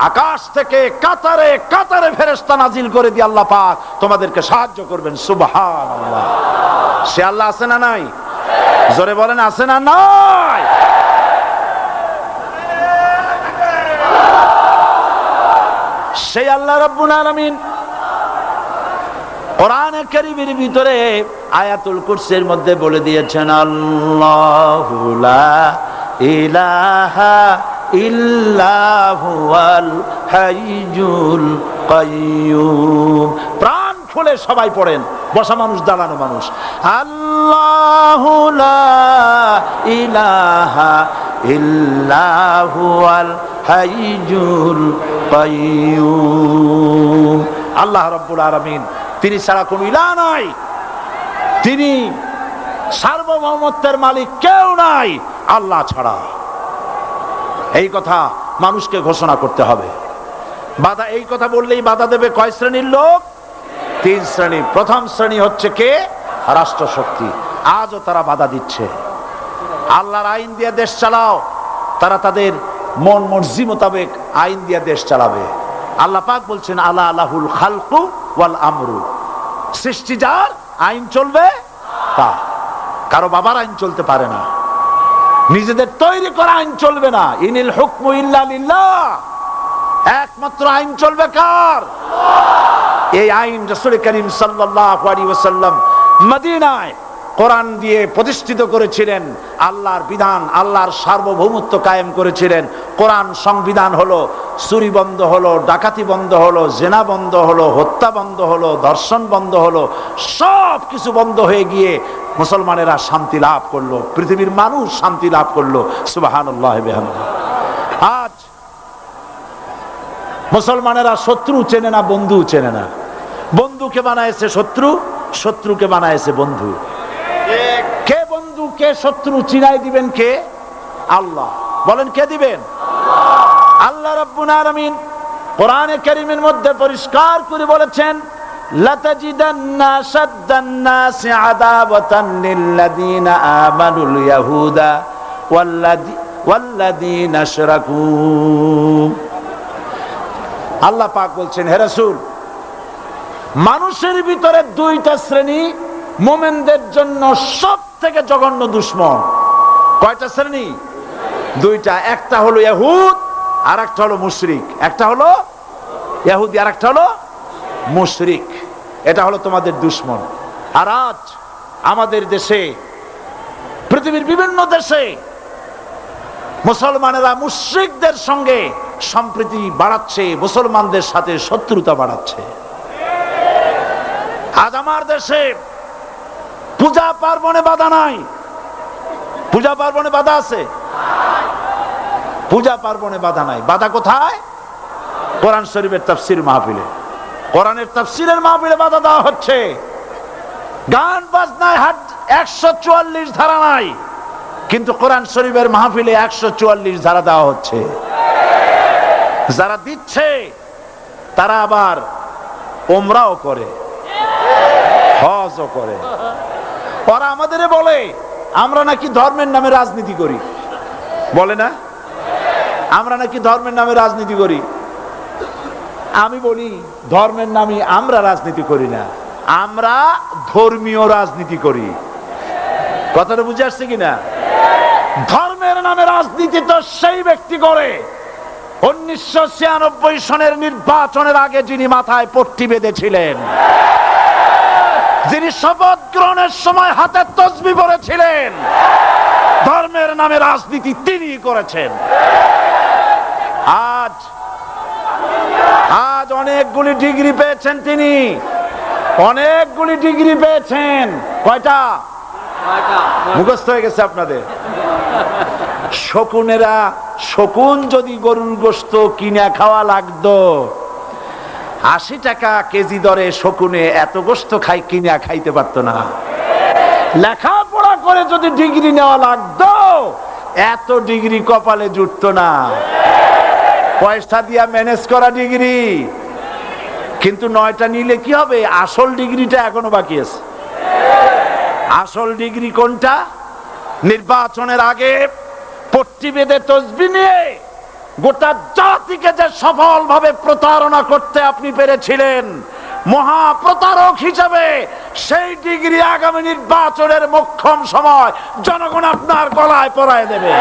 আকাশ থেকে কাতারে কাতারে ফেরেশতা নাজিল করে দিয়ে আল্লাহ পাক তোমাদেরকে সাহায্য করবেন। সুবহানাল্লাহ। সে আল্লাহ আছে না নাই? জোরে বলেন, আছে না নাই? সেই আল্লাহ রাব্বুল আলামিন কোরআনে কারীমের ভিতরে আয়াতুল কুরসির মধ্যে বলে দিয়েছেন, আল্লাহু লা ইলাহা ইল্লা হুয়াল হাইয়ুল কাইয়্যুম। প্রাণ খুলে সবাই পড়েন, বসা মানুষ, দাঁড়ানো মানুষ। আল্লাহু লা ইলাহা ইল্লা হুয়াল হাইয়ুল কাইয়্যুম। আল্লাহ রাব্বুল আলামিন, তিনি ছাড়া কোনো ইলাহ নাই, তিনি সার্বভৌমত্বের মালিক, কেউ নাই আল্লাহ ছাড়া। এই কথা মানুষকে ঘোষণা করতে হবে। বাধা, এই কথা বললেই বাধা দেবে কয় শ্রেণীর লোক? 3 শ্রেণী। প্রথম শ্রেণী হচ্ছে কে? রাষ্ট্রশক্তি। আজও তারা বাধা দিচ্ছে। আল্লাহর আইন দিয়ে দেশ চালাও, তারা তাদের মন মর্জি মোতাবেক আইন দিয়ে দেশ চালাবে। আল্লাহ পাক বলছেন, আলা লাহুল খালকু ওয়াল আমরু। সৃষ্টি যার, আইন চলবে তা। কারো বাবার আইন চলতে পারে না, নিজেদের তৈরি করা আইন চলবে না। ইনিল হুকমু ইল্লা লিল্লাহ। একমাত্র আইন চলবে কার? এই আইন রাসূল করিম সাল্লাল্লাহু আলাইহি ওয়াসাল্লাম মদিনায় কোরআন দিয়ে প্রতিষ্ঠিত করেছিলেন। আল্লাহর বিধান, আল্লাহর সার্বভৌমত্ব কায়েম করেছিলেন। কোরআন সংবিধান হলো, চুরি বন্ধ হলো, ডাকাতি বন্ধ হলো, জেনা বন্ধ হলো, হত্যা বন্ধ হলো, ধর্ষণ বন্ধ হলো, সব কিছু বন্ধ হয়ে গিয়ে মুসলমানেরা শান্তি লাভ করলো, পৃথিবীর মানুষ শান্তি লাভ করলো। সুবহানাল্লাহ বিহামদিহি। আজ মুসলমানেরা শত্রু চেনে না, বন্ধু চেনে না। বন্ধুকে বানায়েছে শত্রু, শত্রুকে বানায়েছে বন্ধু। কে শত্রু চিনাই দিবেন কে? আল্লাহ। বলেন কে দিবেন? আল্লাহ রাব্বুল আলামিন কোরআনে কারীমের মধ্যে পরিষ্কার করে বলেছেন, লাতাজিদান্না শাদ্দান নাসি আদাওয়াতান লিল্লাযীনা আমানুল ইয়াহুদা ওয়াল্লাযীনা আশরাকু। আল্লাহ পাক বলছেন, হে রাসূল, মানুষের ভিতরে দুইটা শ্রেণী মুমিনদের জন্য সবথেকে জঘন্য দুশমন। কয়টা শ্রেণী? দুইটা। একটা হলো ইহুদ আর একটা হলো মুশরিক। একটা হলো ইহুদি আর একটা হলো মুশরিক। এটা হলো তোমাদের দুশমন। আর আজ আমাদের দেশে, পৃথিবীর বিভিন্ন দেশে মুসলমানেরা মুশরিকদের সঙ্গে সম্প্রীতি বাড়াচ্ছে, মুসলমানদের সাথে শত্রুতা বাড়াচ্ছে। আজ আমার দেশে পূজা পার্বণে বাধা নাই। পূজা পার্বণে বাধা আছে? পূজা পার্বণে বাধা নাই। বাধা কোথায়? কোরআন শরীফের তাফসীর মাহফিলে। কোরআনের তাফসীরের মাহফিলে বাধা দেওয়া হচ্ছে। গান বাজনায় 144 ধারা নাই, কিন্তু কোরআন শরীফের মাহফিলে 144 ধারা দেওয়া হচ্ছে। যারা দিচ্ছে তারা আবার ওমরাও করে, হজও করে। ওরা আমাদের বলে আমরা নাকি ধর্মের নামে রাজনীতি করি। বলে না? আমরা নাকি ধর্মের নামে রাজনীতি করি। আমি বলি, ধর্মের নামে আমরা রাজনীতি করি না, আমরা ধর্মীয় রাজনীতি করি। কথাটা বুঝে আসছে কিনা? ধর্মের নামে রাজনীতি তো সেই ব্যক্তি করে 1996 সনের নির্বাচনের আগে যিনি মাথায় পট্টি বেঁধেছিলেন, যিনি শপথ গ্রহণের সময় হাতে তসবিহ পরেছিলেন। ধর্মের নামে রাজনীতি তিনি করেছেন। আজ অনেকগুলি ডিগ্রি পেয়েছেন তিনি, অনেকগুলি ডিগ্রি পেয়েছেন। কয়টা? মুখস্থ হয়ে গেছে আপনাদের। শকুনেরা, শকুন যদি গরুর গোশত কিনে খাওয়া লাগতো, 80 টাকা কেজি দরে শকুনে এত গোশত কিনে খাইতে পারতো না। লেখাপড়া করে যদি ডিগ্রি নেওয়া লাগতো, এত ডিগ্রি কপালে জুটতো না। পয়সা দিয়া ম্যানেজ করা ডিগ্রি। কিন্তু 9টা নিলে কি হবে? আসল ডিগ্রিটা এখনো বাকি আছে। আসল ডিগ্রি কোনটা? নির্বাচনের আগে পট্টি বেঁধে তসবিহ নিয়ে গোটা জাতিকে যে সফলভাবে প্রতারণা করতে আপনি পেরেছিলেন মহা প্রতারক হিসেবে, সেই ডিগ্রি আগামী নির্বাচনের মোক্ষম সময় জনগণ আপনার গলায় পরায় দেবে।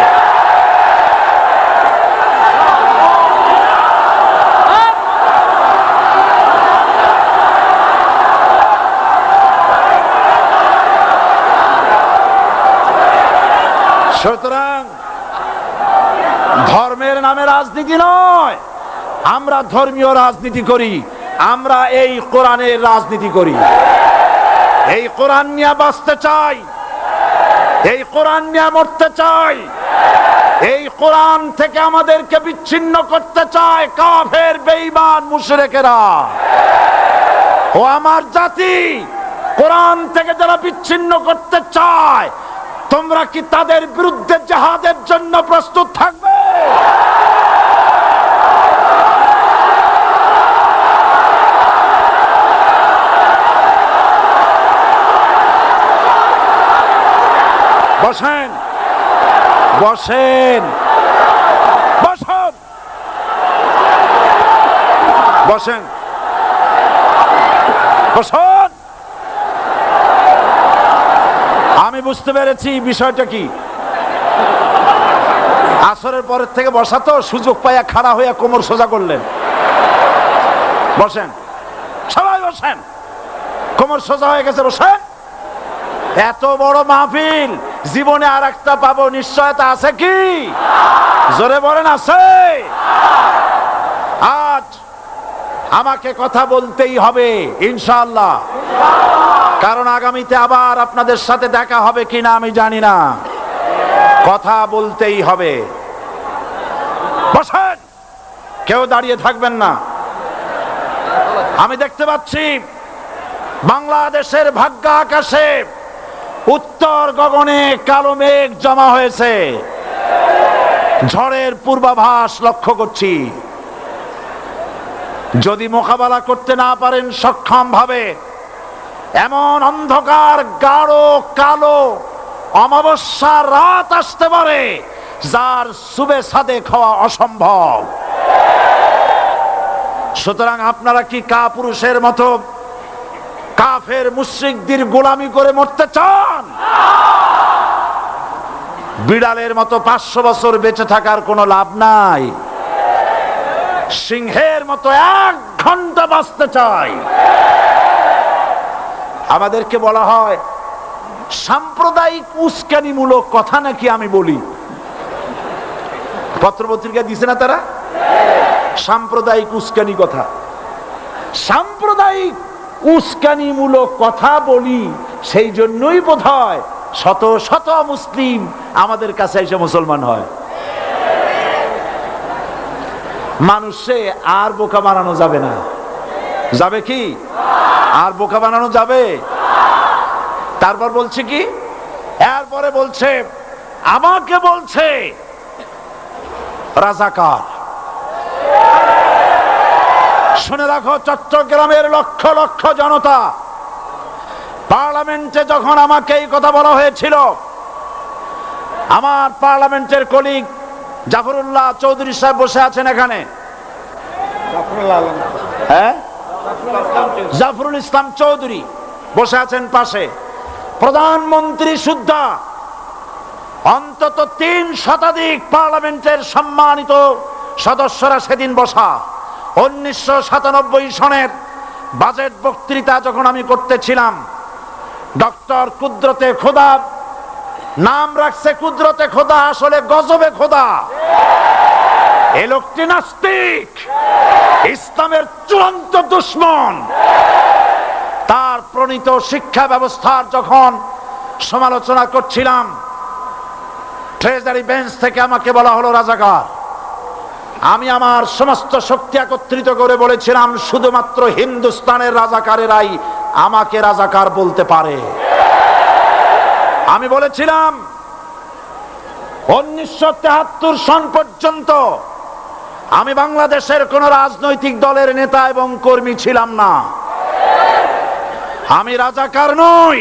সুতরাং ধর্মের নামে রাজনীতি নয়, আমরা ধর্মীয় রাজনীতি করি। আমরা এই কোরআনের রাজনীতি করি। এই কোরআন নিয়ে বাঁচতে চাই, এই কোরআন নিয়ে মরতে চাই। এই কোরআন থেকে আমাদেরকে বিচ্ছিন্ন করতে চায় কাফের, বেঈমান, মুশরিকেরা। ও আমার জাতি, কোরআন থেকে যারা বিচ্ছিন্ন করতে চায়, তোমরা কি তাদের বিরুদ্ধে জিহাদের জন্য প্রস্তুত থাকবে? বসেন, বসেন, বসেন, বসেন, বসেন। আমি বুঝতে পেরেছি বিষয়টা কি। আসরের পরের থেকে বসা তো, সুযোগ পাইয়া খাড়া হইয়া কোমর সোজা করলেন। বসেন, সবাই বসেন। কোমর সোজা হয়ে গেছে, বসেন। এত বড় মাহফিল, জীবনে আর একটা পাবো নিশ্চয়তা আছে কি? জোরে বলেন, আছে? আজ আমাকে কথা বলতেই হবে ইনশাআল্লাহ, কারণ আগামীতে আবার আপনাদের সাথে দেখা হবে কিনা আমি জানি না। কথা বলতেই হবে। বসেন, কেউ দাঁড়িয়ে থাকবেন না। আমি দেখতে পাচ্ছি বাংলাদেশের ভাগ্য আকাশে উত্তর গগনে কালো মেঘ জমা হয়েছে, ঝড়ের পূর্বাভাস লক্ষ্য করছি। যদি মোকাবেলা করতে না পারেন সক্ষম ভাবে, এমন অন্ধকার গাঢ় কালো অমাবস্যার রাত আসতে পারে যার সুবে সাদেক হওয়া অসম্ভব। সুতরাং আপনারা কি কাপুরুষের মতো কাফের মুশরিকদের গোলামি করে মরতে চান? বিড়ালের মতো 500 বছর বেঁচে থাকার কোনো লাভ নাই। সিংহের মতো 1 ঘন্টা বাঁচতে চাই। আমাদেরকে বলা হয় সাম্প্রদায়িক উস্কানিমূলক কথা নাকি আমি বলি। পত্রপত্রিকা দিছে না তারা? সাম্প্রদায়িক উস্কানি কথা, সাম্প্রদায়িক উস্কানিমূলক কথা বলি। সেই জন্যই বোধহয় শত শত মুসলিম আমাদের কাছে এসে মুসলমান হয়। মানুষে আর বোকা বানানো যাবে না। যাবে কি? আর বোকা বানানো যাবে? তারপর বলছে কি, এরপরে বলছে আমাকে বলছে রাজাকার। শুনে রাখো চট্টগ্রামের লক্ষ লক্ষ জনতা, পার্লামেন্টে যখন আমাকে এই কথা বলা হয়েছিল, আমার পার্লামেন্টের কলিগ জাফরুল্লাহ চৌধুরী সাহেব বসে আছেন এখানে, হ্যাঁ, জাফরুল ইসলাম চৌধুরী বসে আছেন পাশে, প্রধানমন্ত্রী সুদ্ধা, অন্তত 3 শতাধিক পার্লামেন্টের সম্মানিত সদস্যরা সেদিন বসা। 1997 সনের বাজেট বক্তৃতা যখন আমি করতেছিলাম, ডক্টর কুদরতে খোদা, নাম রাখছে কুদরতে খোদা, আসলে গজবে খোদা। এই লোকটি নাস্তিক, ইসলামের চূড়ান্ত দুশমন। তার প্রণীত শিক্ষা ব্যবস্থার যখন সমালোচনা করছিলাম, ট্রেজারি বেঞ্চ থেকে আমাকে বলা হলো রাজাকার। আমি আমার সমস্ত শক্তি একত্রিত করে বলেছিলাম শুধুমাত্র হিন্দুস্তানের রাজাকারেরাই আমাকে রাজাকার বলতে পারে। আমি বলেছিলাম 1973 সন পর্যন্ত আমি বাংলাদেশের কোন রাজনৈতিক দলের নেতা এবং কর্মী ছিলাম না। আমি রাজাকার নই।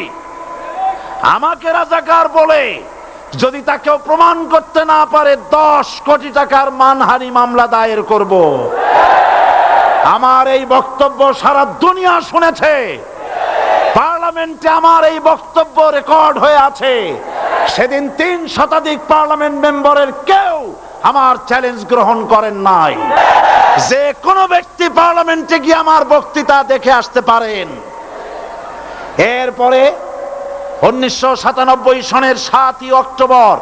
আমাকে রাজাকার বলে যদি তাকেও প্রমাণ করতে না পারে 10 কোটি টাকার মানহানি মামলা দায়ের করব। আমার এই বক্তব্য সারা দুনিয়া শুনেছে। পার্লামেন্টে আমার এই বক্তব্য রেকর্ড হয়ে আছে। সেদিন 3 শতাধিক পার্লামেন্ট মেম্বারের কেউ আমার চ্যালেঞ্জ গ্রহণ করেন নাই। যে কোনো ব্যক্তি পার্লামেন্টে গিয়ে আমার বক্তৃতা দেখে আসতে পারেন। এরপরে 1997 সনের 7ই অক্টোবর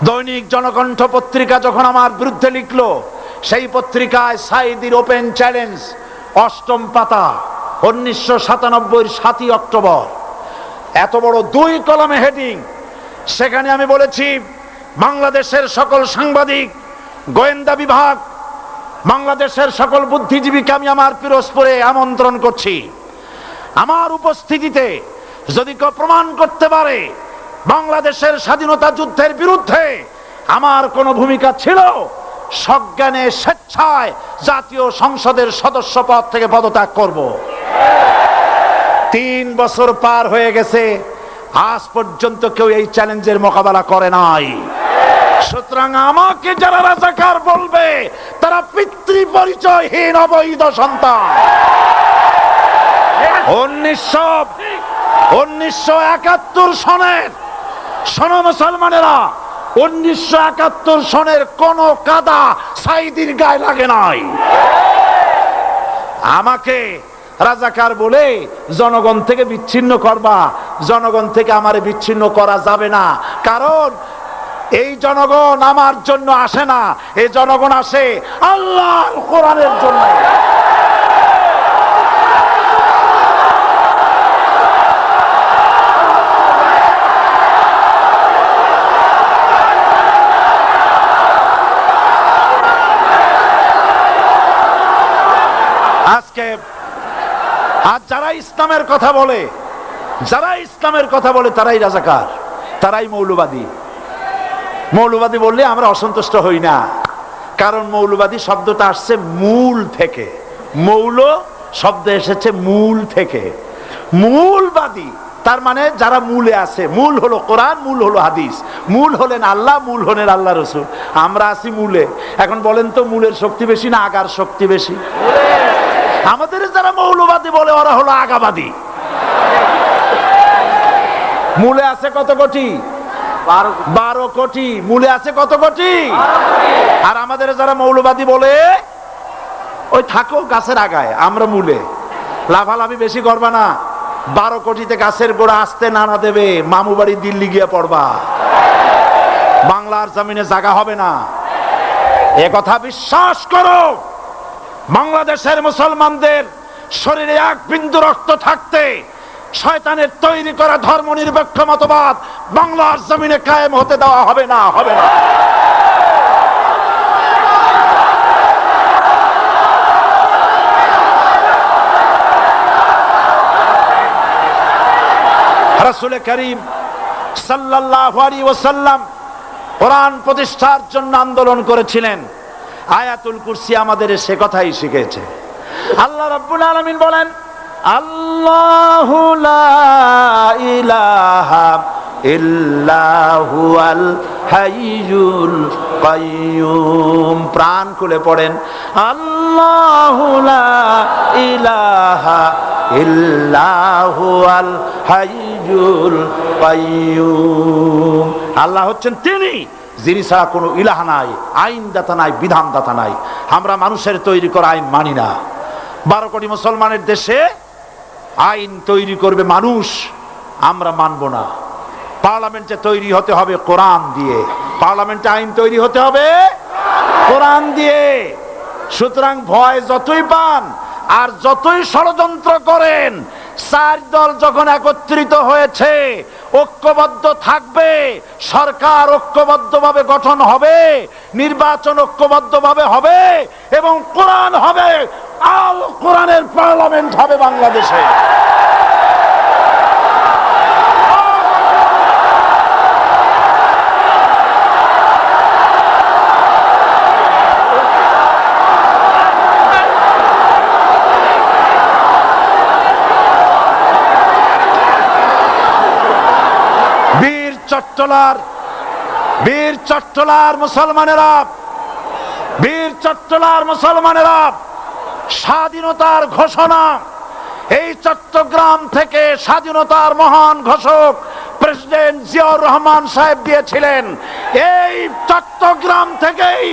দৈনিক জনকণ্ঠ পত্রিকা যখন আমার বিরুদ্ধে লিখলো, সেই পত্রিকায় সাইদির ওপেন চ্যালেঞ্জ 8ম পাতা, 1997 7ই অক্টোবর, এত বড় 2 কলামে হেডিং। সেখানে আমি বলেছি বাংলাদেশের সকল সাংবাদিক, গোয়েন্দা বিভাগ, বাংলাদেশের সকল বুদ্ধিজীবীকে আমি আমার পিরোজপুরে আমন্ত্রণ করছি। আমার উপস্থিতিতে যদি কেউ প্রমাণ করতে পারে বাংলাদেশের স্বাধীনতা যুদ্ধের বিরুদ্ধে আমার কোনো ভূমিকা ছিল, সজ্ঞানে স্বেচ্ছায় জাতীয় সংসদের সদস্য পদ থেকে পদত্যাগ করব। 3 বছর পার হয়ে গেছে, আজ পর্যন্ত কেউ এই চ্যালেঞ্জের মোকাবেলা করে নাই। সুতরাং আমাকে যারা রাজাকার বলবে তারা পিতৃ পরিচয়হীন অবৈধ সন্তান। 1971 সনের, শোনো মুসলমানেরা, 1971 সনের কোন কাদা সাইদির গায়ে লাগে নাই। আমাকে রাজাকার বলে জনগণ থেকে বিচ্ছিন্ন করবা, জনগণ থেকে আমারে বিচ্ছিন্ন করা যাবে না। কারণ এই জনগণ আমার জন্য আসে না, এই জনগণ আসে আল্লাহর কোরআনের জন্য। আজ যারা ইসলামের কথা বলে যারা ইসলামের কথা বলে তারাই রাজাকার, তারাই মৌলবাদী। মৌলবাদী বললে আমরা অসন্তুষ্ট হই না, কারণ মৌলবাদী শব্দটা আসছে মূল থেকে। মৌল শব্দ এসেছে মূল থেকে। মূলবাদী তার মানে যারা মূলে আছে। মূল হলো কোরআন, মূল হলো হাদিস, মূল হলেন আল্লাহ, মূল হলেন আল্লাহ রসুল। আমরা আছি মূলে। এখন বলেন তো মূলের শক্তি বেশি না আগার শক্তি বেশি? আমাদের যারা মৌলবাদী বলে ওরা হলো আগাবাদী। মূলে আছে কত কোটি? 12 কোটি। মূলে আছে কত কোটি? আর আমাদের যারা মৌলবাদী বলে ওই থাকো গাছের আগায়, আমরা মূলে। লাফালাফি বেশি করবা না, 12 কোটিতে গাছের গোড়া আসতে নানা দেবে, মামু বাড়ি দিল্লি গিয়ে পড়বা, বাংলার জমিনে জায়গা হবে না। এ কথা বিশ্বাস করো। বাংলাদেশের মুসলমানদের শরীরে এক বিন্দু রক্ত থাকতে শয়তানের তৈরি করা ধর্ম নিরপেক্ষ মতবাদ বাংলার জমিনে কায়েম হতে দেওয়া হবে না, হবে না। রাসূল করিম সাল্লাল্লাহু আলাইহি ওয়াসাল্লাম কোরআন প্রতিষ্ঠার জন্য আন্দোলন করেছিলেন। আয়াতুল কুরসি আমাদের সে কথাই শিখিয়েছে। আল্লাহ রাব্বুল আলামিন বলেন, আল্লাহু লা ইলাহা ইল্লা হুয়াল হাইয়ুল কাইয়ুম। প্রাণ খুলে পড়েন, আল্লাহু লা ইলাহা ইল্লা হুয়াল হাইয়ুল কাইয়ুম। আল্লাহ হচ্ছেন তিনি, যিনি ছাড়া কোনো ইলাহ নাই, আইনদাতা নাই, বিধানদাতা নাই। আমরা মানুষের তৈরি করা আইন মানি না। 12 কোটি মুসলমানের দেশে আইন তৈরি করবে মানুষ, আমরা মানব না। পার্লামেন্টে তৈরি হতে হবে কোরআন দিয়ে, পার্লামেন্টে আইন তৈরি হতে হবে কোরআন দিয়ে। সুতরাং ভয় যতই পান আর যতই ষড়যন্ত্র করেন, 4 দল যখন একত্রিত হয়েছে, ঐক্যবদ্ধ থাকবে, সরকার ঐক্যবদ্ধভাবে গঠন হবে, নির্বাচন ঐক্যবদ্ধভাবে হবে এবং কোরআন হবে, আল কোরআনের পার্লামেন্ট হবে বাংলাদেশে। বীর চট্টলার মুসলমানেরা, বীর চট্টলার মুসলমানেরা স্বাধীনতার ঘোষণা এই চট্টগ্রাম থেকে স্বাধীনতার মহান ঘোষক প্রেসিডেন্ট জিয়াউর রহমান সাহেব দিয়েছিলেন। এই চট্টগ্রাম থেকেই